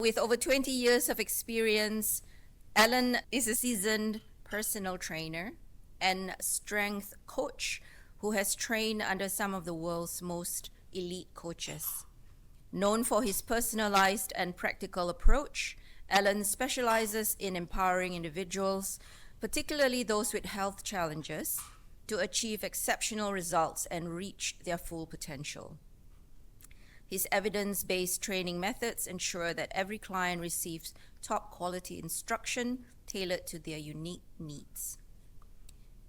With over 20 years of experience, Alan is a seasoned personal trainer and strength coach who has trained under some of the world's most elite coaches. Known for his personalized and practical approach, Alan specializes in empowering individuals, particularly those with health challenges, to achieve exceptional results and reach their full potential. His evidence-based training methods ensure that every client receives top quality instruction tailored to their unique needs.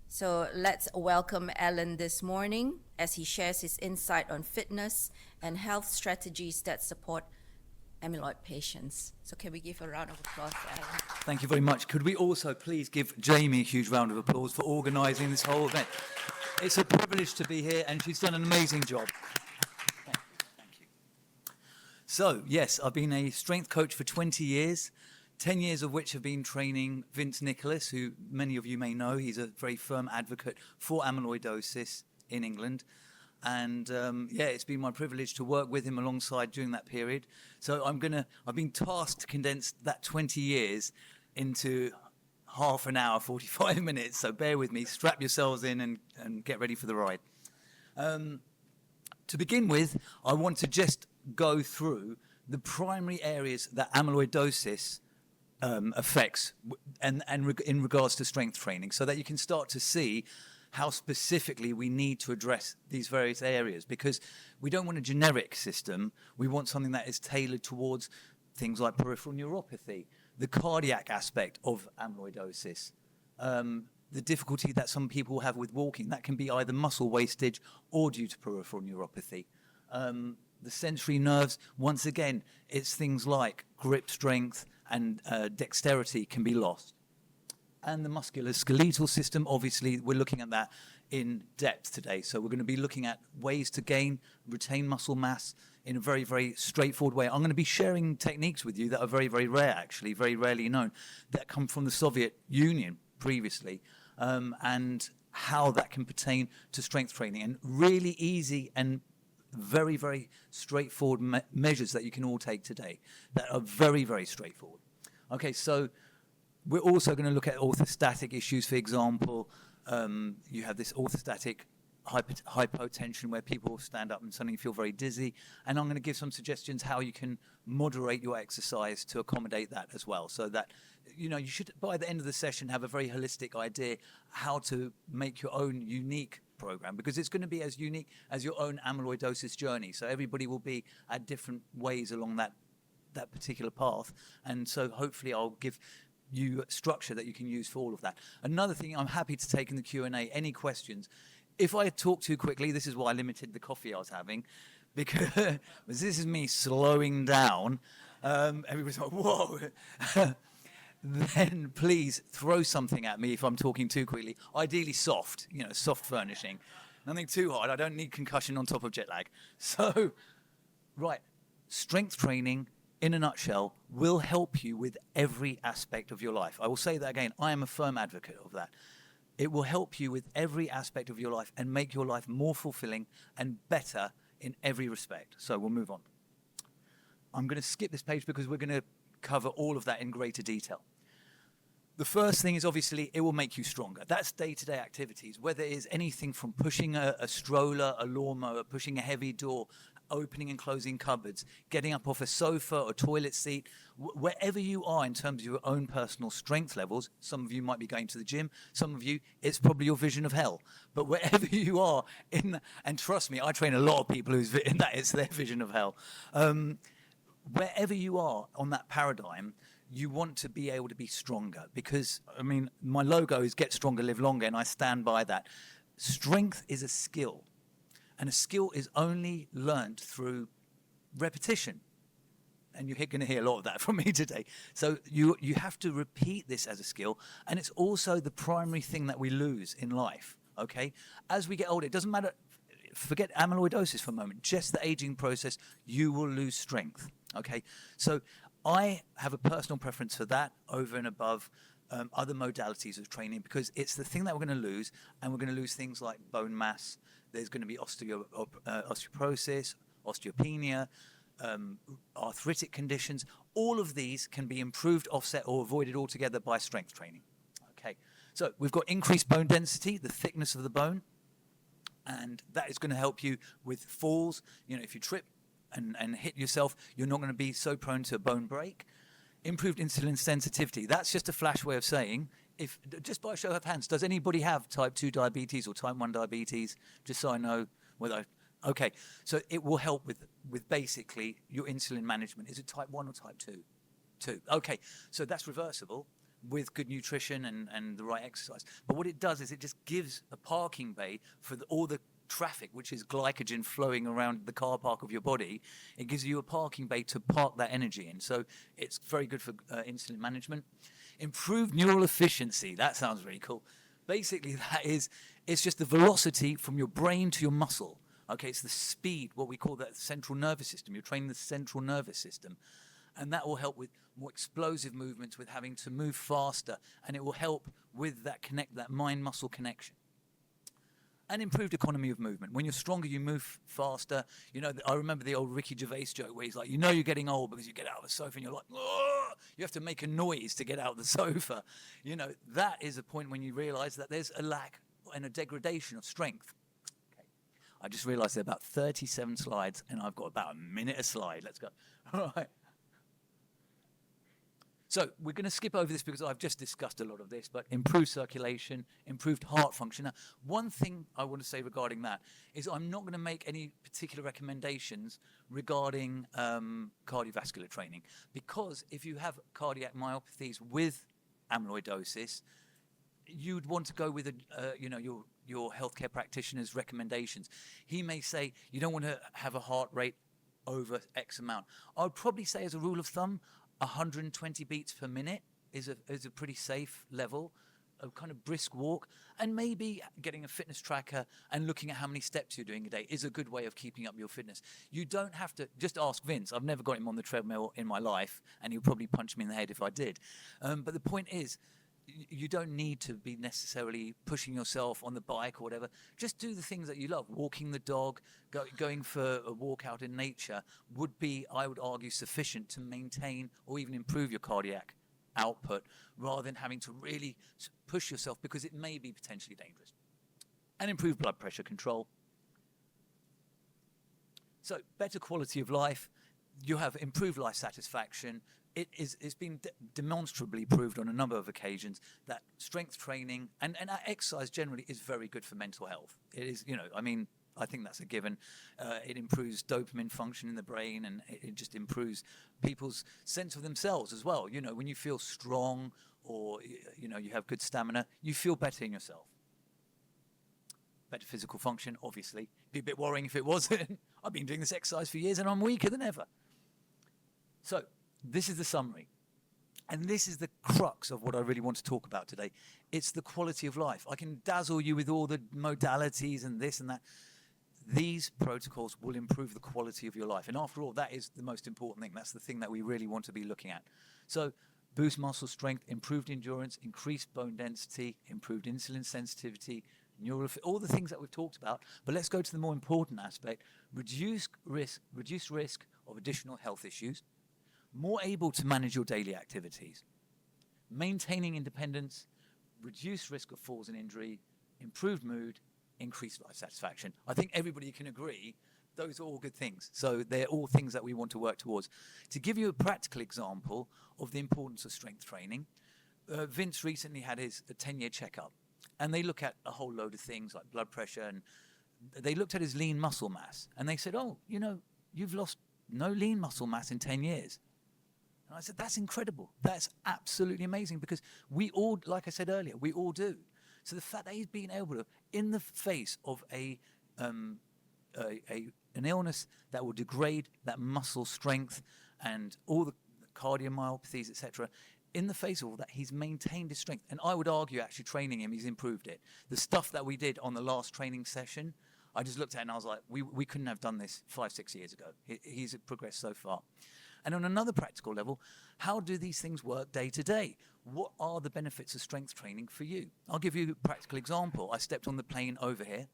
So let's welcome Alan this morning as he shares his insight on fitness and health strategies that support amyloid patients. So can we give a round of applause to Alan? Thank you very much. Could we also please give Jamie a huge round of applause for organising this whole event? It's a privilege to be here, and she's done an amazing job. Thank you. So, yes, I've been a strength coach for 20 years, 10 years of which have been training Vince Nicholas, who many of you may know. He's a very firm advocate for amyloidosis in England. And it's been my privilege to work with him alongside during that period. So I've been tasked to condense that 20 years into half an hour, 45 minutes. So bear with me, strap yourselves in and get ready for the ride. To begin with, I want to just go through the primary areas that amyloidosis affects and in regards to strength training, so that you can start to see how specifically we need to address these various areas, because we don't want a generic system. We want something that is tailored towards things like peripheral neuropathy, the cardiac aspect of amyloidosis, the difficulty that some people have with walking. That can be either muscle wastage or due to peripheral neuropathy. The sensory nerves, once again, it's things like grip strength and dexterity can be lost. And the musculoskeletal system, obviously, we're looking at that in depth today. So we're going to be looking at ways to retain muscle mass in a very, very straightforward way. I'm going to be sharing techniques with you that are very, very rare, actually, very rarely known, that come from the Soviet Union previously, and how that can pertain to strength training, and really easy and very, very straightforward measures that you can all take today that are very, very straightforward. Okay, so we're also going to look at orthostatic issues. For example, you have this orthostatic hypotension where people stand up and suddenly feel very dizzy. And I'm going to give some suggestions how you can moderate your exercise to accommodate that as well. So that, you should, by the end of the session, have a very holistic idea how to make your own unique program, because it's going to be as unique as your own amyloidosis journey. So everybody will be at different ways along that particular path. And so hopefully I'll give you structure that you can use for all of that. Another thing, I'm happy to take in the Q&A any questions. If I talk too quickly, this is why I limited the coffee I was having, because this is me slowing down. Everybody's like, whoa. Then please throw something at me if I'm talking too quickly. Ideally soft, soft furnishing. Nothing too hard. I don't need concussion on top of jet lag. So, right, strength training, in a nutshell, will help you with every aspect of your life. I will say that again. I am a firm advocate of that. It will help you with every aspect of your life and make your life more fulfilling and better in every respect. So we'll move on. I'm going to skip this page because we're going to cover all of that in greater detail. The first thing is, obviously, it will make you stronger. That's day-to-day activities, whether it is anything from pushing a stroller, a lawnmower, pushing a heavy door, opening and closing cupboards, getting up off a sofa or toilet seat, wherever you are in terms of your own personal strength levels. Some of you might be going to the gym. Some of you, it's probably your vision of hell. But wherever you are, and trust me, I train a lot of people whose in that it's their vision of hell. Wherever you are on that paradigm, you want to be able to be stronger, because, my logo is Get Stronger, Live Longer, and I stand by that. Strength is a skill. And a skill is only learned through repetition. And you're going to hear a lot of that from me today. So you have to repeat this as a skill. And it's also the primary thing that we lose in life, okay? As we get older, it doesn't matter. Forget amyloidosis for a moment. Just the aging process, you will lose strength, okay? So I have a personal preference for that over and above other modalities of training, because it's the thing that we're going to lose. And we're going to lose things like bone mass. There's going to be osteoporosis, osteopenia, arthritic conditions. All of these can be improved, offset, or avoided altogether by strength training. Okay, so we've got increased bone density, the thickness of the bone, and that is going to help you with falls. You know, if you trip and hit yourself, you're not going to be so prone to a bone break. Improved insulin sensitivity. That's just a flash way of saying, if just by a show of hands, does anybody have type 2 diabetes or type 1 diabetes? Just so I know whether. Okay, so it will help with basically your insulin management. Is it type 1 or type 2? 2. Okay, so that's reversible with good nutrition and the right exercise. But what it does is it just gives a parking bay for all the traffic, which is glycogen flowing around the car park of your body. It gives you a parking bay to park that energy in. So it's very good for insulin management. Improved neural efficiency. That sounds really cool. Basically, it's just the velocity from your brain to your muscle. Okay, it's the speed, what we call that central nervous system. You're training the central nervous system. And that will help with more explosive movements, with having to move faster. And it will help with that mind-muscle connection. And improved economy of movement. When you're stronger, you move faster. You know, I remember the old Ricky Gervais joke where he's like, you know you're getting old because you get out of the sofa and you're like, oh! You have to make a noise to get out of the sofa. You know, that is a point when you realize that there's a lack and a degradation of strength. Okay. I just realized there are about 37 slides and I've got about a minute a slide. Let's go. All right. So we're going to skip over this because I've just discussed a lot of this, but improved circulation, improved heart function. Now, one thing I want to say regarding that is I'm not going to make any particular recommendations regarding cardiovascular training, because if you have cardiac myopathies with amyloidosis, you'd want to go with your healthcare practitioner's recommendations. He may say you don't want to have a heart rate over X amount. I would probably say, as a rule of thumb, 120 beats per minute is a pretty safe level, a kind of brisk walk, and maybe getting a fitness tracker and looking at how many steps you're doing a day is a good way of keeping up your fitness. You don't have to, just ask Vince. I've never got him on the treadmill in my life, and he'll probably punch me in the head if I did. But the point is, you don't need to be necessarily pushing yourself on the bike or whatever. Just do the things that you love. Walking the dog, going for a walk out in nature would be, I would argue, sufficient to maintain or even improve your cardiac output, rather than having to really push yourself, because it may be potentially dangerous. And improve blood pressure control. So better quality of life. You have improved life satisfaction. It's been demonstrably proved on a number of occasions that strength training and exercise generally is very good for mental health. It is, I think that's a given. It improves dopamine function in the brain, and it just improves people's sense of themselves as well. You know, when you feel strong or, you have good stamina, you feel better in yourself. Better physical function, obviously. It'd be a bit worrying if it wasn't. I've been doing this exercise for years and I'm weaker than ever. So, this is the summary. And this is the crux of what I really want to talk about today. It's the quality of life. I can dazzle you with all the modalities and this and that. These protocols will improve the quality of your life. And after all, that is the most important thing. That's the thing that we really want to be looking at. So, boost muscle strength, improved endurance, increased bone density, improved insulin sensitivity, all the things that we've talked about. But let's go to the more important aspect. Reduce risk of additional health issues. More able to manage your daily activities, maintaining independence, reduce risk of falls and injury, improved mood, increased life satisfaction. I think everybody can agree those are all good things. So they're all things that we want to work towards. To give you a practical example of the importance of strength training, Vince recently had his 10-year checkup, and they look at a whole load of things like blood pressure, and they looked at his lean muscle mass, and they said, you've lost no lean muscle mass in 10 years. And I said, that's incredible. That's absolutely amazing, because we all, like I said earlier, we all do. So the fact that he's been able to, in the face of an illness that will degrade that muscle strength and all the cardiomyopathies, etc., in the face of all that, he's maintained his strength. And I would argue, actually, training him, he's improved it. The stuff that we did on the last training session, I just looked at it and I was like, we couldn't have done this 5-6 years ago. He's progressed so far. And on another practical level, how do these things work day to day? What are the benefits of strength training for you? I'll give you a practical example. I stepped on the plane over here,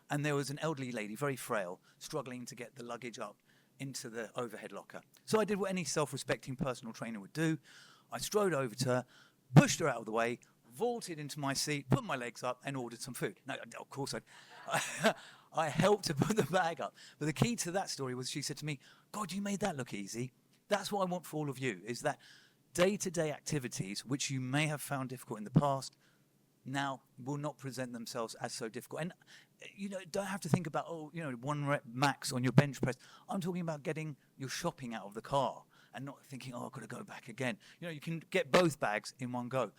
and there was an elderly lady, very frail, struggling to get the luggage up into the overhead locker. So I did what any self-respecting personal trainer would do. I strode over to her, pushed her out of the way, vaulted into my seat, put my legs up, and ordered some food. No, of course I helped her put the bag up. But the key to that story was she said to me, God, you made that look easy. That's what I want for all of you, is that day-to-day activities, which you may have found difficult in the past, now will not present themselves as so difficult. And you know, don't have to think about, 1 rep max on your bench press. I'm talking about getting your shopping out of the car and not thinking, I've got to go back again. You know, you can get both bags in one go.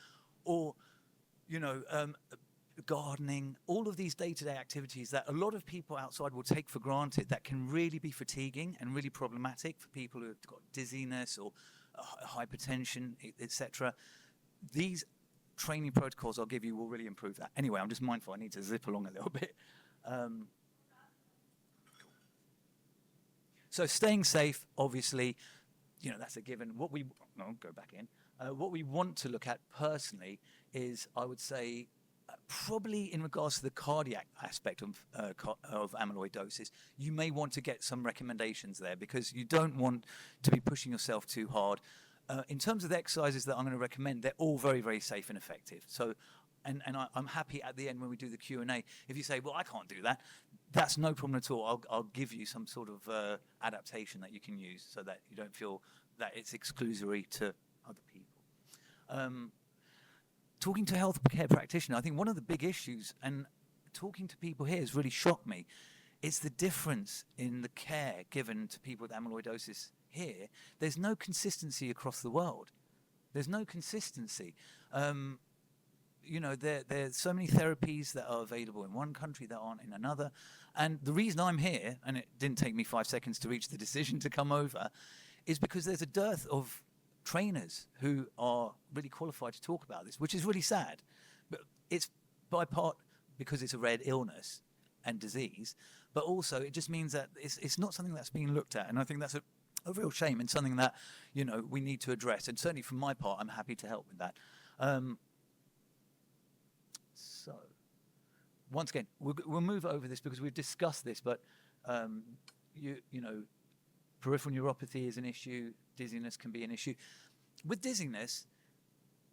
Or, gardening, all of these day-to-day activities that a lot of people outside will take for granted, that can really be fatiguing and really problematic for people who have got dizziness or hypertension, etc. These training protocols I'll give you will really improve that. Anyway, I'm just mindful I need to zip along a little bit. So staying safe, obviously, that's a given. What we want to look at personally is, I would say, probably in regards to the cardiac aspect of amyloidosis, you may want to get some recommendations there, because you don't want to be pushing yourself too hard. In terms of the exercises that I'm going to recommend, they're all very, very safe and effective. So, I'm happy at the end when we do the Q&A, if you say, well, I can't do that, that's no problem at all. I'll give you some sort of adaptation that you can use so that you don't feel that it's exclusory to other people. Talking to a healthcare practitioner, I think one of the big issues, and talking to people here has really shocked me, is the difference in the care given to people with amyloidosis here. There's no consistency across the world. There's no consistency. There's so many therapies that are available in one country that aren't in another. And the reason I'm here, and it didn't take me 5 seconds to reach the decision to come over, is because there's a dearth of trainers who are really qualified to talk about this, which is really sad. But it's by part because it's a rare illness and disease, but also it just means that it's not something that's being looked at. And I think that's a real shame, and something that, we need to address. And certainly from my part, I'm happy to help with that. So once again, we'll move over this because we've discussed this, but peripheral neuropathy is an issue. Dizziness can be an issue. With dizziness,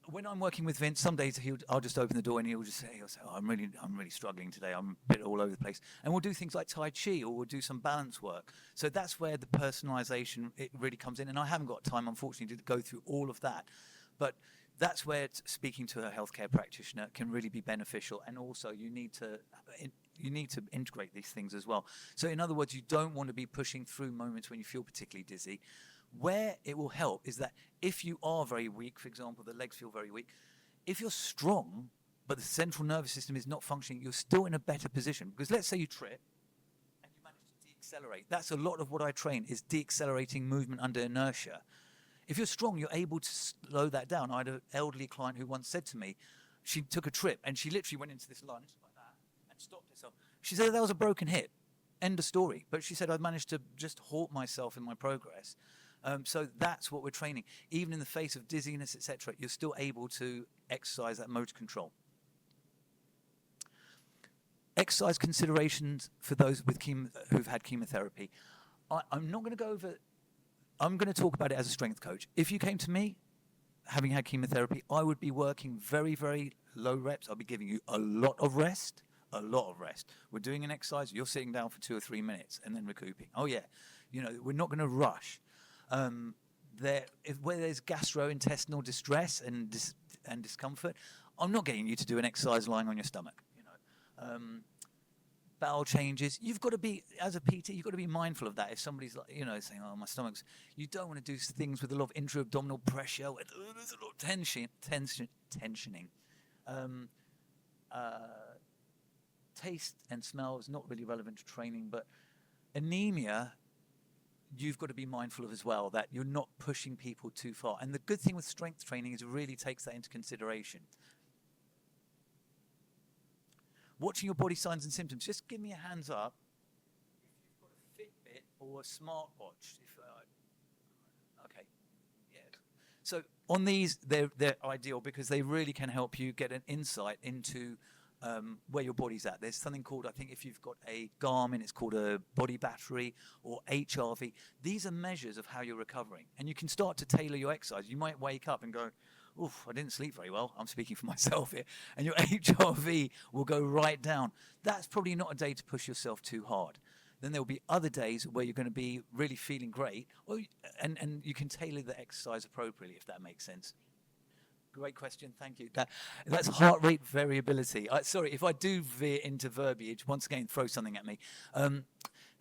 when I'm working with Vince, some days I'll just open the door and he'll say, oh, I'm really struggling today. I'm a bit all over the place. And we'll do things like Tai Chi, or we'll do some balance work. So that's where the personalization, it really comes in. And I haven't got time, unfortunately, to go through all of that. But that's where speaking to a healthcare practitioner can really be beneficial. And also you need to integrate these things as well. So in other words, you don't want to be pushing through moments when you feel particularly dizzy. Where it will help is that if you are very weak, for example, the legs feel very weak, if you're strong, but the central nervous system is not functioning, you're still in a better position. Because let's say you trip and you manage to deaccelerate. That's a lot of what I train, is deaccelerating movement under inertia. If you're strong, you're able to slow that down. I had an elderly client who once said to me, she took a trip and she literally went into this lunge like that and stopped herself. She said that was a broken hip. End of story. But she said, I managed to just halt myself in my progress. So that's what we're training. Even in the face of dizziness, etc., you're still able to exercise that motor control. Exercise considerations for those with who've had chemotherapy. I'm not going to go over. I'm going to talk about it as a strength coach. If you came to me having had chemotherapy, I would be working very, very low reps. I'll be giving you a lot of rest. We're doing an exercise. You're sitting down for 2 or 3 minutes and then recouping. Oh yeah, we're not going to rush. Where there's gastrointestinal distress and discomfort, I'm not getting you to do an exercise lying on your stomach. Bowel changes, you've got to be, as a PT, you've got to be mindful of that. If somebody's like, saying, oh, my stomach's, you don't want to do things with a lot of intra-abdominal pressure, where there's a lot of tensioning. Taste and smell is not really relevant to training, but anemia, you've got to be mindful of as well, that you're not pushing people too far. And the good thing with strength training is it really takes that into consideration. Watching your body signs and symptoms. Just give me a hands up if you've got a Fitbit or a smartwatch. Okay, yeah. So on these, they're ideal because they really can help you get an insight into where your body's at. There's something called, I think if you've got a Garmin, it's called a body battery or HRV. These are measures of how you're recovering. And you can start to tailor your exercise. You might wake up and go, oof, I didn't sleep very well. I'm speaking for myself here. And your HRV will go right down. That's probably not a day to push yourself too hard. Then there'll be other days where you're going to be really feeling great, and you can tailor the exercise appropriately, if that makes sense. Great question, thank you. That's heart rate variability. Sorry, if I do veer into verbiage, once again, throw something at me.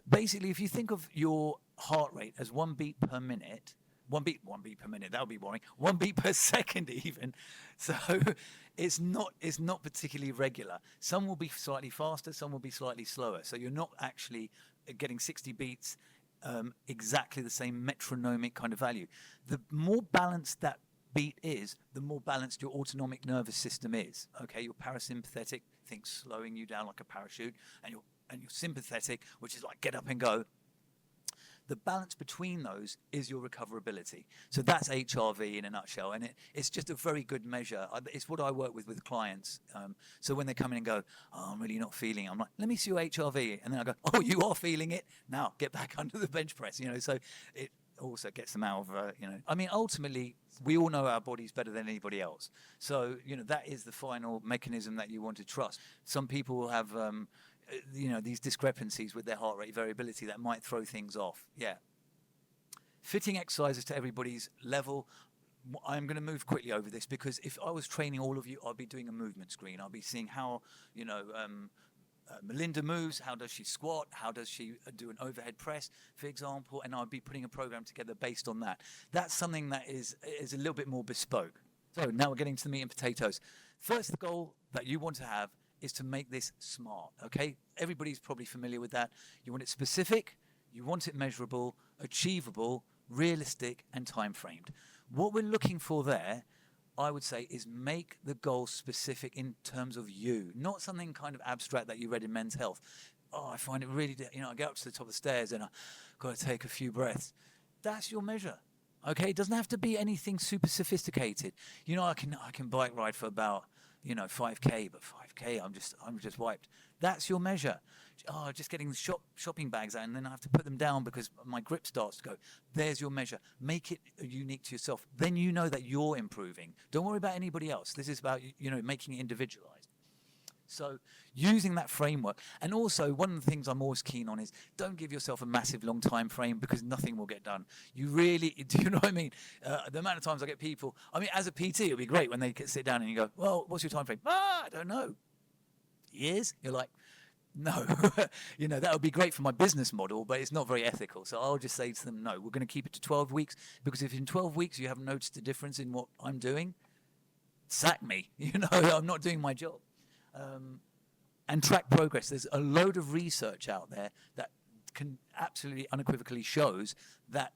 Basically, if you think of your heart rate as 1 beat per minute, one beat per minute, that would be boring. 1 beat per second even. So it's not particularly regular. Some will be slightly faster, some will be slightly slower. So you're not actually getting 60 beats, exactly the same metronomic kind of value. The more balanced that beat is, the more balanced your autonomic nervous system is. Okay, your parasympathetic, think slowing you down like a parachute, and your sympathetic, which is like get up and go. The balance between those is your recoverability. So that's HRV in a nutshell, and it's just a very good measure. It's what I work with clients. So when they come in and go, oh, I'm really not feeling it, I'm like, let me see your HRV, and then I go, oh, you are feeling it? Now get back under the bench press. So it also gets them out of, I mean, ultimately, we all know our bodies better than anybody else. So, that is the final mechanism that you want to trust. Some people will have, these discrepancies with their heart rate variability that might throw things off. Yeah. Fitting exercises to everybody's level. I'm going to move quickly over this because if I was training all of you, I'd be doing a movement screen. I'll be seeing how, Melinda moves, how does she squat, how does she do an overhead press, for example, and I'd be putting a program together based on that. That's something that is a little bit more bespoke. So now we're getting to the meat and potatoes. First, the goal that you want to have is to make this smart, okay? Everybody's probably familiar with that. You want it specific, you want it measurable, achievable, realistic, and time-framed. What we're looking for there, I would say, is make the goal specific in terms of you, not something kind of abstract that you read in Men's Health. Oh, I find it really, I get up to the top of the stairs and I've got to take a few breaths. That's your measure, okay? It doesn't have to be anything super sophisticated. I can bike ride for about 5K, but 5K, I'm just wiped. That's your measure. Oh, just getting the shopping bags out, and then I have to put them down because my grip starts to go. There's your measure. Make it unique to yourself. Then you know that you're improving. Don't worry about anybody else. This is about, making it individualized. So using that framework, and also one of the things I'm always keen on is don't give yourself a massive long time frame because nothing will get done. You really, do you know what I mean? The amount of times I get people, as a PT, it'll be great when they sit down and you go, well, what's your time frame? I don't know. Years? You're like, no, that would be great for my business model, but it's not very ethical. So I'll just say to them, no, we're going to keep it to 12 weeks because if in 12 weeks you haven't noticed a difference in what I'm doing, sack me. I'm not doing my job. And track progress. There's a load of research out there that can absolutely unequivocally shows that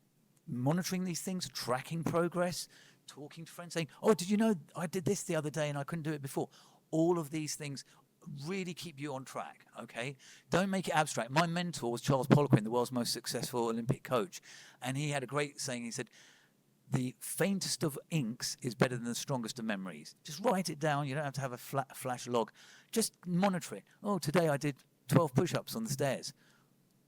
monitoring these things, tracking progress, talking to friends, saying, oh, did you know I did this the other day and I couldn't do it before? All of these things really keep you on track, okay? Don't make it abstract. My mentor was Charles Poliquin, the world's most successful Olympic coach, and he had a great saying. He said, the faintest of inks is better than the strongest of memories. Just write it down. You don't have to have a flash log. Just monitor it. Oh, today I did 12 push-ups on the stairs.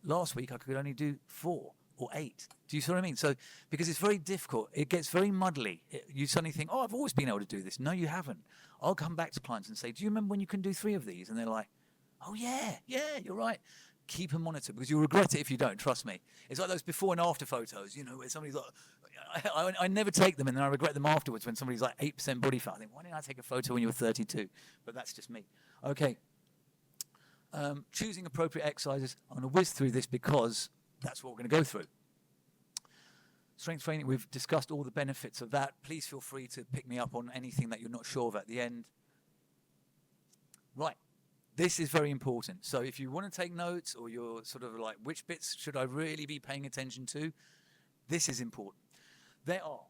Last week I could only do 4 or 8. Do you see what I mean? So, because it's very difficult. It gets very muddly. You suddenly think, oh, I've always been able to do this. No, you haven't. I'll come back to clients and say, do you remember when you can do 3 of these? And they're like, oh, yeah, you're right. Keep a monitor because you'll regret it if you don't, trust me. It's like those before and after photos, where somebody's like, I never take them and then I regret them afterwards when somebody's like 8% body fat. I think, why didn't I take a photo when you were 32? But that's just me. Okay. Choosing appropriate exercises. I'm going to whiz through this because that's what we're going to go through. Strength training, we've discussed all the benefits of that. Please feel free to pick me up on anything that you're not sure of at the end. Right. This is very important. So if you want to take notes or you're sort of like, which bits should I really be paying attention to? This is important. There are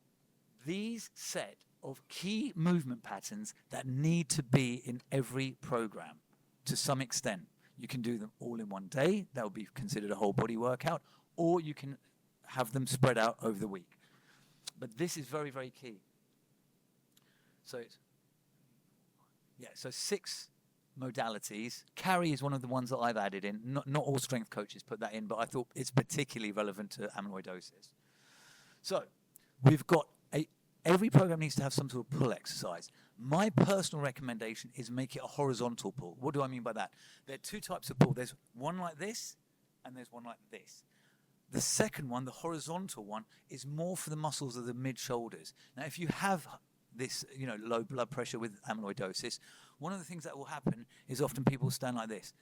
these set of key movement patterns that need to be in every program to some extent. You can do them all in one day. That would be considered a whole body workout. Or you can have them spread out over the week. But this is very, very key. So it's, so 6 modalities. Carry is one of the ones that I've added in. Not all strength coaches put that in, but I thought it's particularly relevant to amyloidosis. So we've got every program needs to have some sort of pull exercise. My personal recommendation is make it a horizontal pull. What do I mean by that? There are two types of pull. There's one like this, and there's one like this. The second one, the horizontal one, is more for the muscles of the mid-shoulders. Now, if you have this, low blood pressure with amyloidosis, one of the things that will happen is often people stand like this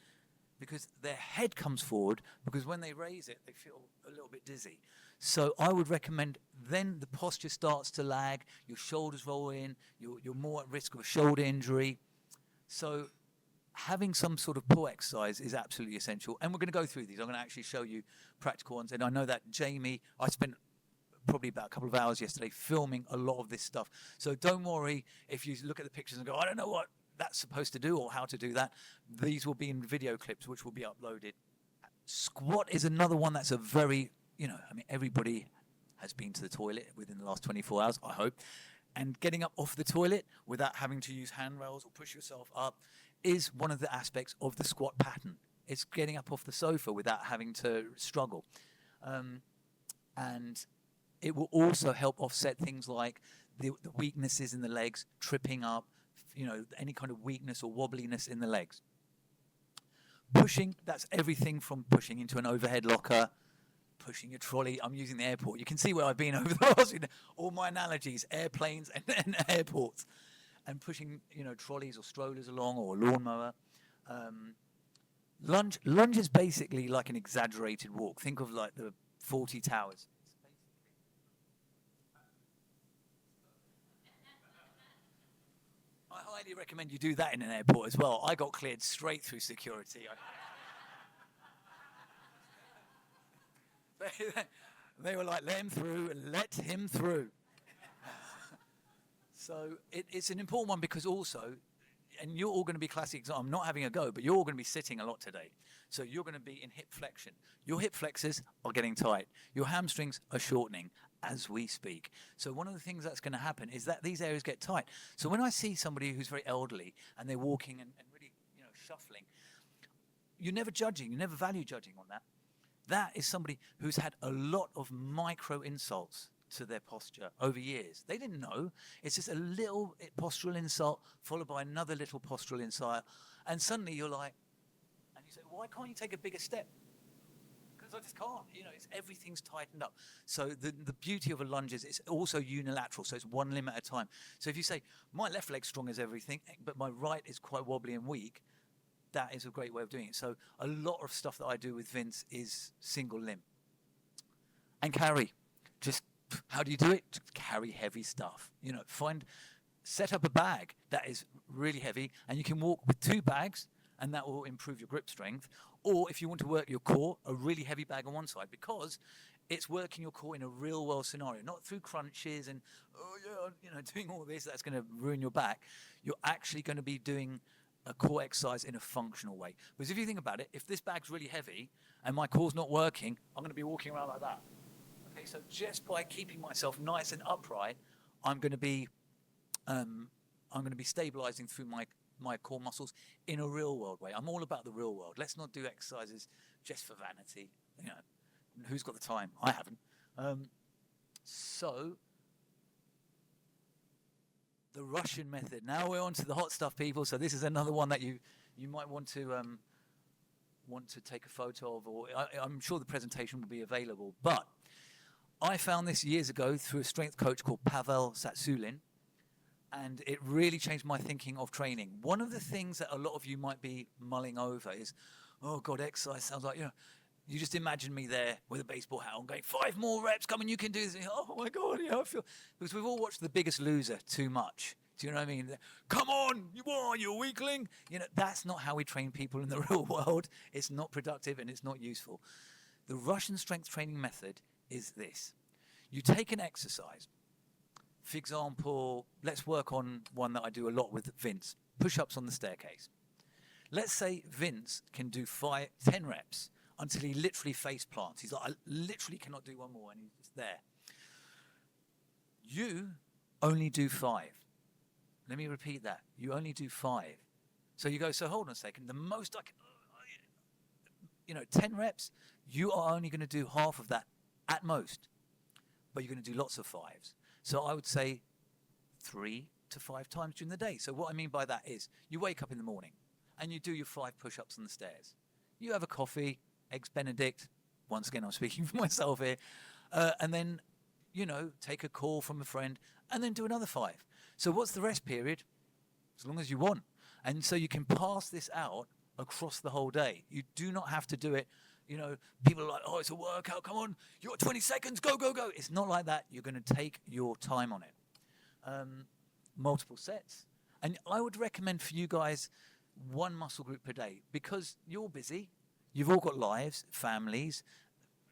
because their head comes forward, because when they raise it, they feel a little bit dizzy. So I would recommend then the posture starts to lag, your shoulders roll in, you're more at risk of a shoulder injury. So having some sort of pull exercise is absolutely essential. And we're going to go through these. I'm going to actually show you practical ones. And I know that Jamie, I spent probably about a couple of hours yesterday filming a lot of this stuff. So don't worry if you look at the pictures and go, I don't know what that's supposed to do or how to do that. These will be in video clips, which will be uploaded. Squat is another one that's a very, everybody has been to the toilet within the last 24 hours, I hope. And getting up off the toilet without having to use handrails or push yourself up is one of the aspects of the squat pattern. It's getting up off the sofa without having to struggle. And it will also help offset things like the weaknesses in the legs, tripping up, any kind of weakness or wobbliness in the legs. Pushing, that's everything from pushing into an overhead locker, pushing a trolley. I'm using the airport. You can see where I've been over the last, all my analogies, airplanes and airports. And pushing, trolleys or strollers along, or a lawnmower. Lunge is basically like an exaggerated walk. Think of like the 40 Towers. I highly recommend you do that in an airport as well. I got cleared straight through security. They were like, let him through. So it's an important one because also, and you're all going to be classic example, I'm not having a go, but you're all going to be sitting a lot today. So you're going to be in hip flexion. Your hip flexors are getting tight. Your hamstrings are shortening as we speak. So one of the things that's going to happen is that these areas get tight. So when I see somebody who's very elderly and they're walking and really, shuffling, you're never judging, you never value judging on that. That is somebody who's had a lot of micro insults to their posture over years. They didn't know. It's just a little postural insult followed by another little postural insult. And suddenly you're like, and you say, why can't you take a bigger step? Because I just can't. Everything's tightened up. So the beauty of a lunge is it's also unilateral. So it's one limb at a time. So if you say, my left leg's strong as everything, but my right is quite wobbly and weak, that is a great way of doing it. So a lot of stuff that I do with Vince is single limb. And carry. Just how do you do it? Just carry heavy stuff. Set up a bag that is really heavy, and you can walk with 2 bags, and that will improve your grip strength. Or if you want to work your core, a really heavy bag on one side, because it's working your core in a real world scenario, not through crunches and doing all this that's going to ruin your back. You're actually going to be doing a core exercise in a functional way. Because if you think about it, if this bag's really heavy and my core's not working, I'm going to be walking around like that. Okay, so just by keeping myself nice and upright, I'm going to be stabilizing through my core muscles in a real world way. I'm all about the real world. Let's not do exercises just for vanity. Who's got the time? I haven't. So the Russian method. Now we're on to the hot stuff, people. So this is another one that you might want to take a photo of, or I'm sure the presentation will be available. But I found this years ago through a strength coach called Pavel Satsulin, and it really changed my thinking of training. One of the things that a lot of you might be mulling over is, oh God, exercise sounds like, you just imagine me there with a baseball hat on going, 5 more reps, come on, you can do this. Oh my God, I feel, because we've all watched The Biggest Loser too much. Do you know what I mean? Come on, you're a weakling. That's not how we train people in the real world. It's not productive and it's not useful. The Russian strength training method is this. You take an exercise. For example, let's work on one that I do a lot with Vince, push-ups on the staircase. Let's say Vince can do 10 reps until he literally face plants. He's like, I literally cannot do one more, and he's just there. You only do 5. Let me repeat that. You only do 5. So you go, so hold on a second, the most I can, 10 reps, you are only going to do half of that at most, but you're going to do lots of fives. So I would say 3 to 5 times during the day. So what I mean by that is you wake up in the morning and you do your 5 push-ups on the stairs. You have a coffee, eggs Benedict. Once again, I'm speaking for myself here. And then, take a call from a friend and then do another 5. So what's the rest period? As long as you want. And so you can pass this out across the whole day. You do not have to do it. People are like, oh, it's a workout. Come on, you got 20 seconds. Go, go, go. It's not like that. You're going to take your time on it. Multiple sets. And I would recommend for you guys 1 muscle group per day because you're busy. You've all got lives, families.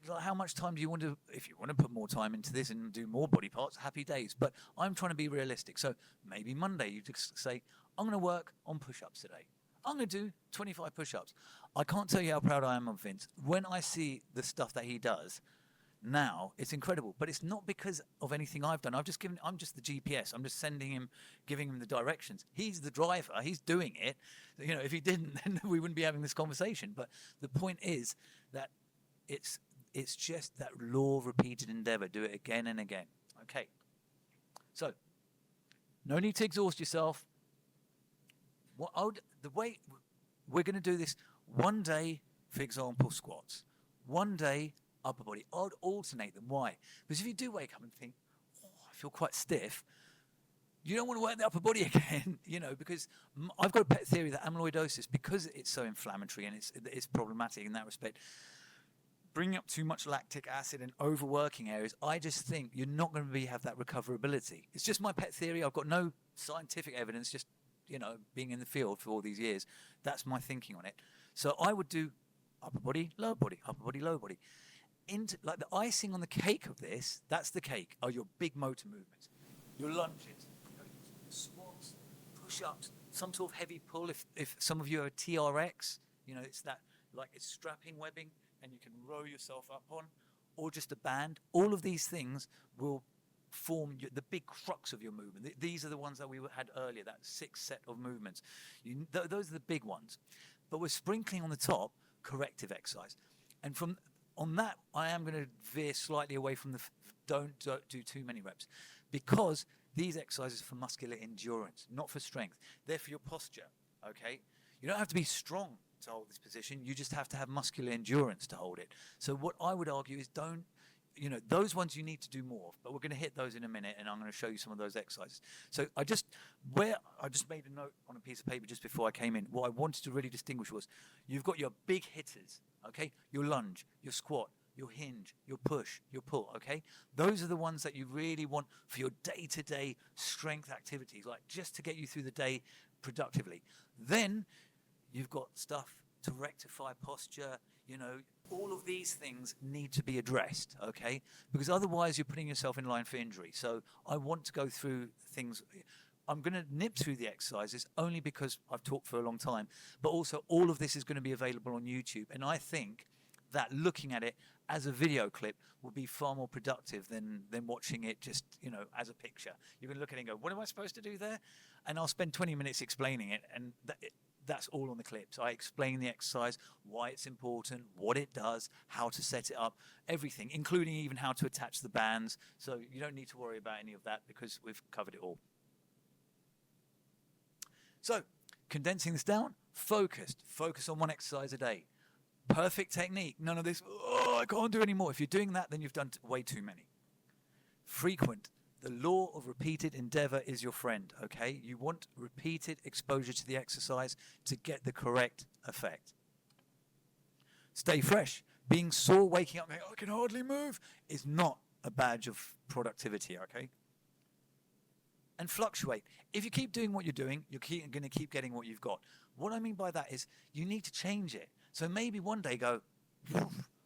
Like how much time do you want to, if you want to put more time into this and do more body parts, happy days. But I'm trying to be realistic. So maybe Monday you just say, I'm going to work on push-ups today. I'm going to do 25 push-ups. I can't tell you how proud I am of Vince. When I see the stuff that he does now, it's incredible. But it's not because of anything I've done. I'm just the GPS. I'm just sending him, giving him the directions. He's the driver. He's doing it. If he didn't, then we wouldn't be having this conversation. But the point is that it's just that law of repeated endeavor. Do it again and again. Okay. So, no need to exhaust yourself. The way we're going to do this, one day, for example, squats. One day, upper body. I would alternate them. Why? Because if you do wake up and think, I feel quite stiff, you don't want to work the upper body again, because I've got a pet theory that amyloidosis, because it's so inflammatory and it's problematic in that respect, bringing up too much lactic acid and overworking areas, I just think you're not going to have that recoverability. It's just my pet theory. I've got no scientific evidence, just, being in the field for all these years. That's my thinking on it. So I would do upper body, lower body, upper body, lower body. Like the icing on the cake of this, that's the cake, are your big motor movements. Your lunges, squats, push-ups, some sort of heavy pull. If some of you are TRX, it's that, like it's strapping webbing, and you can row yourself up on, or just a band. All of these things will form the big crux of your movement. These are the ones that we had earlier, that 6 set of movements. Those are the big ones. But we're sprinkling on the top corrective exercise. And on that, I am going to veer slightly away from don't do too many reps, because these exercises are for muscular endurance, not for strength. They're for your posture, okay? You don't have to be strong to hold this position. You just have to have muscular endurance to hold it. So what I would argue is those ones you need to do more of, but we're going to hit those in a minute, and I'm going to show you some of those exercises. So I just made a note on a piece of paper just before I came in. What I wanted to really distinguish was you've got your big hitters, okay? Your lunge, your squat, your hinge, your push, your pull, okay? Those are the ones that you really want for your day-to-day strength activities, like just to get you through the day productively. Then you've got stuff to rectify posture, all of these things need to be addressed, okay? Because otherwise you're putting yourself in line for injury. So I want to go through things. I'm going to nip through the exercises only because I've talked for a long time, but also all of this is going to be available on YouTube. And I think that looking at it as a video clip will be far more productive than watching it just, as a picture. You're going to look at it and go, what am I supposed to do there? And I'll spend 20 minutes explaining it, and that's all on the clips. I explain the exercise, why it's important, what it does, how to set it up, everything, including even how to attach the bands. So you don't need to worry about any of that because we've covered it all. So condensing this down, focus on one exercise a day. Perfect technique, none of this, I can't do any more. If you're doing that, then you've done way too many. Frequent. The law of repeated endeavor is your friend, okay? You want repeated exposure to the exercise to get the correct effect. Stay fresh. Being sore, waking up, going, I can hardly move, is not a badge of productivity, okay? And fluctuate. If you keep doing what you're doing, you're going to keep getting what you've got. What I mean by that is you need to change it. So maybe one day go,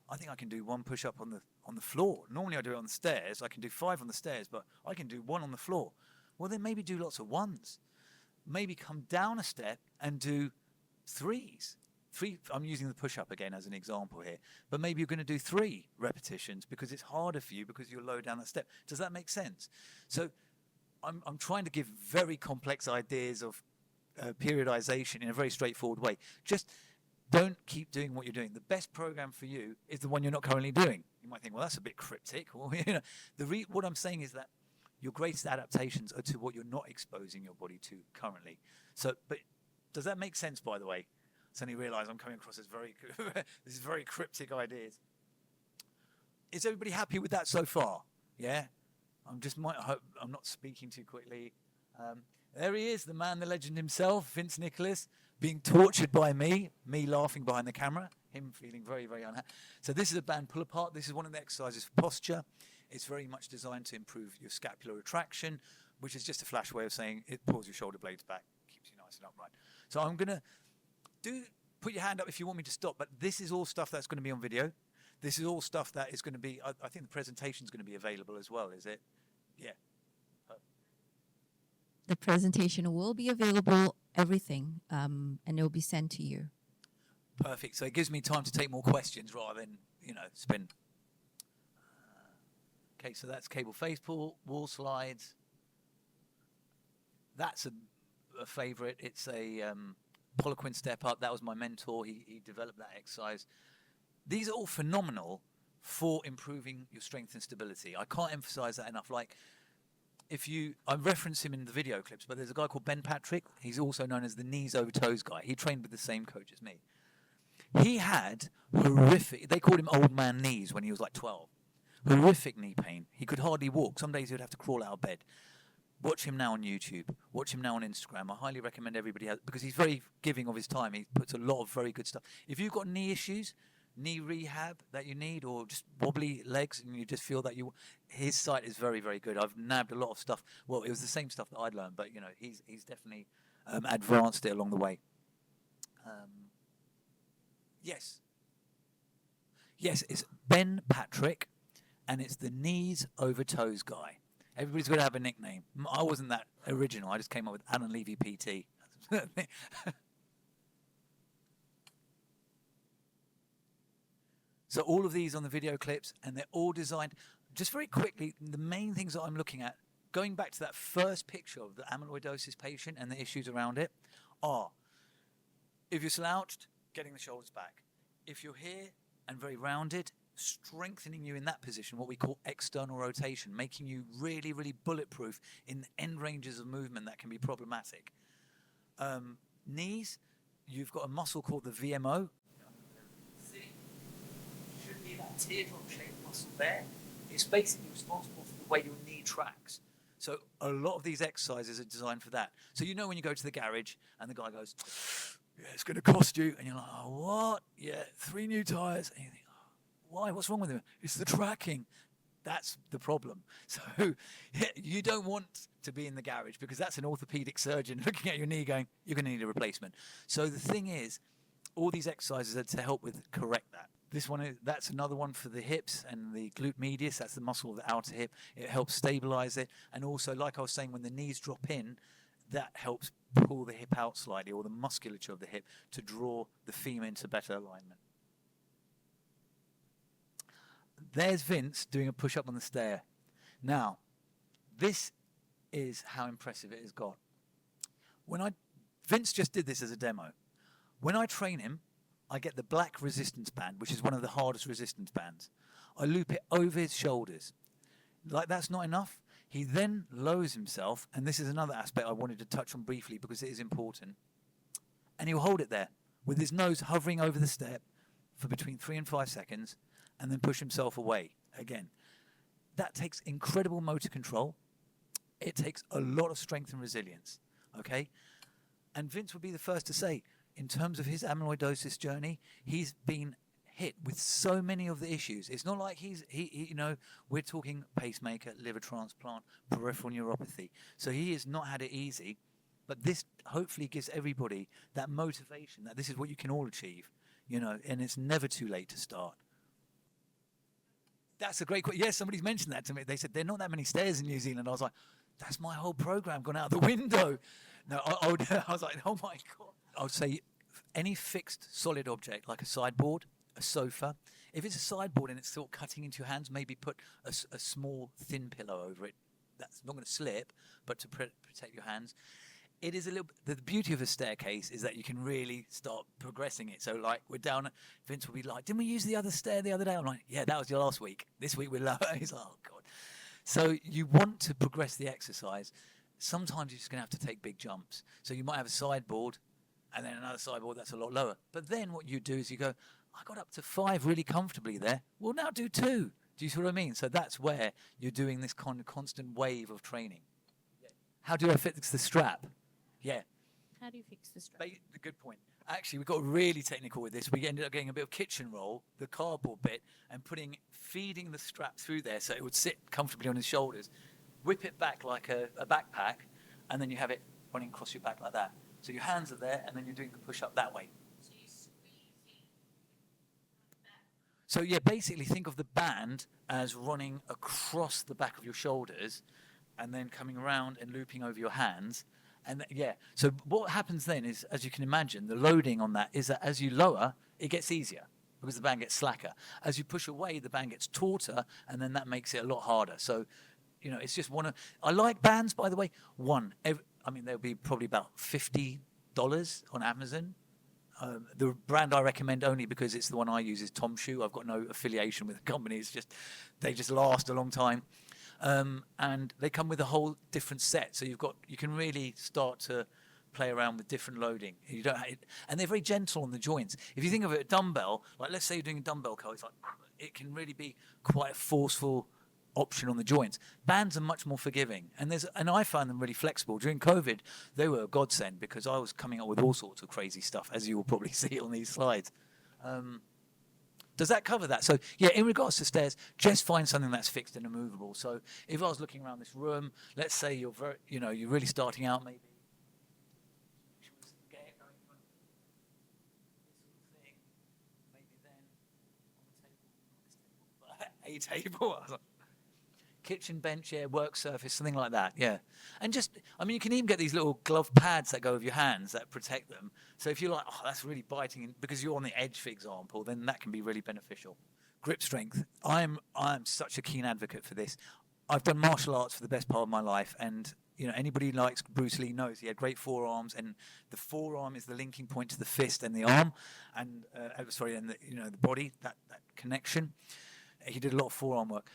I think I can do 1 push-up on the floor. Normally I do it on the stairs. I can do 5 on the stairs, but I can do 1 on the floor. Well, then maybe do lots of 1s. Maybe come down a step and do 3s. I'm using the push-up again as an example here. But maybe you're going to do 3 repetitions because it's harder for you because you're low down that step. Does that make sense? So I'm trying to give very complex ideas of periodization in a very straightforward way. Just don't keep doing what you're doing. The best program for you is the one you're not currently doing. You might think, well, that's a bit cryptic. Or, what I'm saying is that your greatest adaptations are to what you're not exposing your body to currently. So, but does that make sense, by the way? I suddenly realize I'm coming across as these very cryptic ideas. Is everybody happy with that so far? Yeah? I'm not speaking too quickly. There he is, the man, the legend himself, Vince Nicholas, being tortured by me laughing behind the camera, him feeling very, very unhappy. So this is a band pull apart. This is one of the exercises for posture. It's very much designed to improve your scapular retraction, which is just a flash way of saying it pulls your shoulder blades back, keeps you nice and upright. So I'm going to put your hand up if you want me to stop, but this is all stuff that's going to be on video. This is all stuff that is going to be, I think the presentation is going to be available as well, is it? Yeah. The presentation will be available, everything, and it will be sent to you. Perfect. So it gives me time to take more questions rather than, spend. Okay, so that's cable face pull, wall slides. That's a favorite. It's a Poliquin step up. That was my mentor. He developed that exercise. These are all phenomenal for improving your strength and stability. I can't emphasize that enough. Like, I reference him in the video clips, but there's a guy called Ben Patrick. He's also known as the knees over toes guy. He trained with the same coach as me. He had horrific, they called him old man knees when he was like 12. Horrific knee pain. He could hardly walk. Some days he would have to crawl out of bed. Watch him now on YouTube. Watch him now on Instagram. I highly recommend everybody because he's very giving of his time. He puts a lot of very good stuff. If you've got knee issues, knee rehab that you need, or just wobbly legs and you just feel that his site is very, very good. I've nabbed a lot of stuff. Well, it was the same stuff that I'd learned, but he's definitely advanced it along the way. Yes, it's Ben Patrick, and it's the knees over toes guy. Everybody's got to have a nickname. I wasn't that original. I just came up with Alan Levi PT. So all of these on the video clips, and they're all designed. Just very quickly, the main things that I'm looking at, going back to that first picture of the amyloidosis patient and the issues around it, are if you're slouched, getting the shoulders back. If you're here and very rounded, strengthening you in that position, what we call external rotation, making you really, really bulletproof in the end ranges of movement that can be problematic. Knees, you've got a muscle called the VMO. That teardrop-shaped muscle there is basically responsible for the way your knee tracks. So a lot of these exercises are designed for that. So when you go to the garage and the guy goes, yeah, it's going to cost you, and you're like, oh, what? Yeah, 3 new tyres. And you think, oh, why? What's wrong with him? It's the tracking. That's the problem. So you don't want to be in the garage because that's an orthopedic surgeon looking at your knee going, you're going to need a replacement. So the thing is, all these exercises are to help with correct that. That's another one for the hips and the glute medius. That's the muscle of the outer hip. It helps stabilize it. And also, like I was saying, when the knees drop in, that helps pull the hip out slightly, or the musculature of the hip, to draw the femur into better alignment. There's Vince doing a push-up on the stair. Now, this is how impressive it has got. Vince just did this as a demo. When I train him, I get the black resistance band, which is one of the hardest resistance bands. I loop it over his shoulders. Like that's not enough. He then lowers himself, and this is another aspect I wanted to touch on briefly because it is important. And he'll hold it there with his nose hovering over the step for between 3 and 5 seconds, and then push himself away again. That takes incredible motor control. It takes a lot of strength and resilience. Okay? And Vince would be the first to say, in terms of his amyloidosis journey, he's been hit with so many of the issues. It's not like we're talking pacemaker, liver transplant, peripheral neuropathy. So he has not had it easy, but this hopefully gives everybody that motivation that this is what you can all achieve, and it's never too late to start. That's a great question. Yes, somebody's mentioned that to me. They said there are not that many stairs in New Zealand. I was like, that's my whole program gone out the window. No, I was like, oh my God. I would say any fixed solid object like a sideboard, a sofa. If it's a sideboard and it's still cutting into your hands, maybe put a small thin pillow over it. That's not going to slip, but to protect your hands. it is a little. The beauty of a staircase is that you can really start progressing it. So like we're down. Vince will be like, "Didn't we use the other stair the other day?" I'm like, "Yeah, that was your last week. This week we're lower." He's like, "Oh God." So you want to progress the exercise. Sometimes you're just going to have to take big jumps. So you might have a sideboard and then another sideboard that's a lot lower. But then what you do is you go, I got up to 5 really comfortably there. We'll now do 2. Do you see what I mean? So that's where you're doing this kind of constant wave of training. How do I fix the strap? Yeah. How do you fix the strap? Good point. Actually, we got really technical with this. We ended up getting a bit of kitchen roll, the cardboard bit, and feeding the strap through there so it would sit comfortably on his shoulders. Whip it back like a backpack, and then you have it running across your back like that. So your hands are there, and then you're doing the push-up that way. So you squeeze it back. So yeah, basically think of the band as running across the back of your shoulders, and then coming around and looping over your hands. And so what happens then is, as you can imagine, the loading on that is that as you lower, it gets easier because the band gets slacker. As you push away, the band gets tauter, and then that makes it a lot harder. So, it's just I like bands, by the way. They'll be probably about $50 on Amazon. The brand I recommend only because it's the one I use is Tom Shoe. I've got no affiliation with the company. They just last a long time. And they come with a whole different set, so you can really start to play around with different loading. And they're very gentle on the joints. If you think of it, a dumbbell, like let's say you're doing a dumbbell curl, it's like it can really be quite a forceful option on the joints. Bands are much more forgiving, and I found them really flexible. During COVID, they were a godsend because I was coming up with all sorts of crazy stuff, as you will probably see on these slides. Does that cover that? So yeah, in regards to stairs, just find something that's fixed and immovable. So if I was looking around this room, let's say you're really starting out, maybe get it going from this sort of thing, maybe then on the table, not this table, but a table, kitchen bench, work surface, something like that, yeah. And you can even get these little glove pads that go over your hands that protect them. So if you're like, oh, that's really biting, because you're on the edge, for example, then that can be really beneficial. Grip strength. I'm such a keen advocate for this. I've done martial arts for the best part of my life, and anybody who likes Bruce Lee knows he had great forearms, and the forearm is the linking point to the fist and the arm, and the body, that connection. He did a lot of forearm work.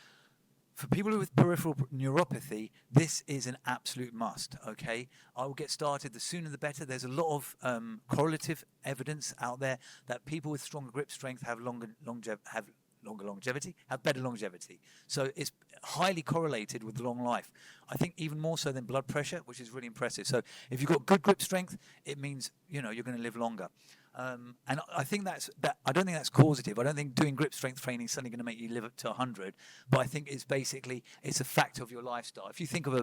For people with peripheral neuropathy, this is an absolute must, okay? I will get started. The sooner the better. There's a lot of correlative evidence out there that people with stronger grip strength have better longevity. So it's highly correlated with long life. I think even more so than blood pressure, which is really impressive. So if you've got good grip strength, it means you're going to live longer. And I think I don't think that's causative. I don't think doing grip strength training is suddenly going to make you live up to 100. But I think it's a factor of your lifestyle. If you think of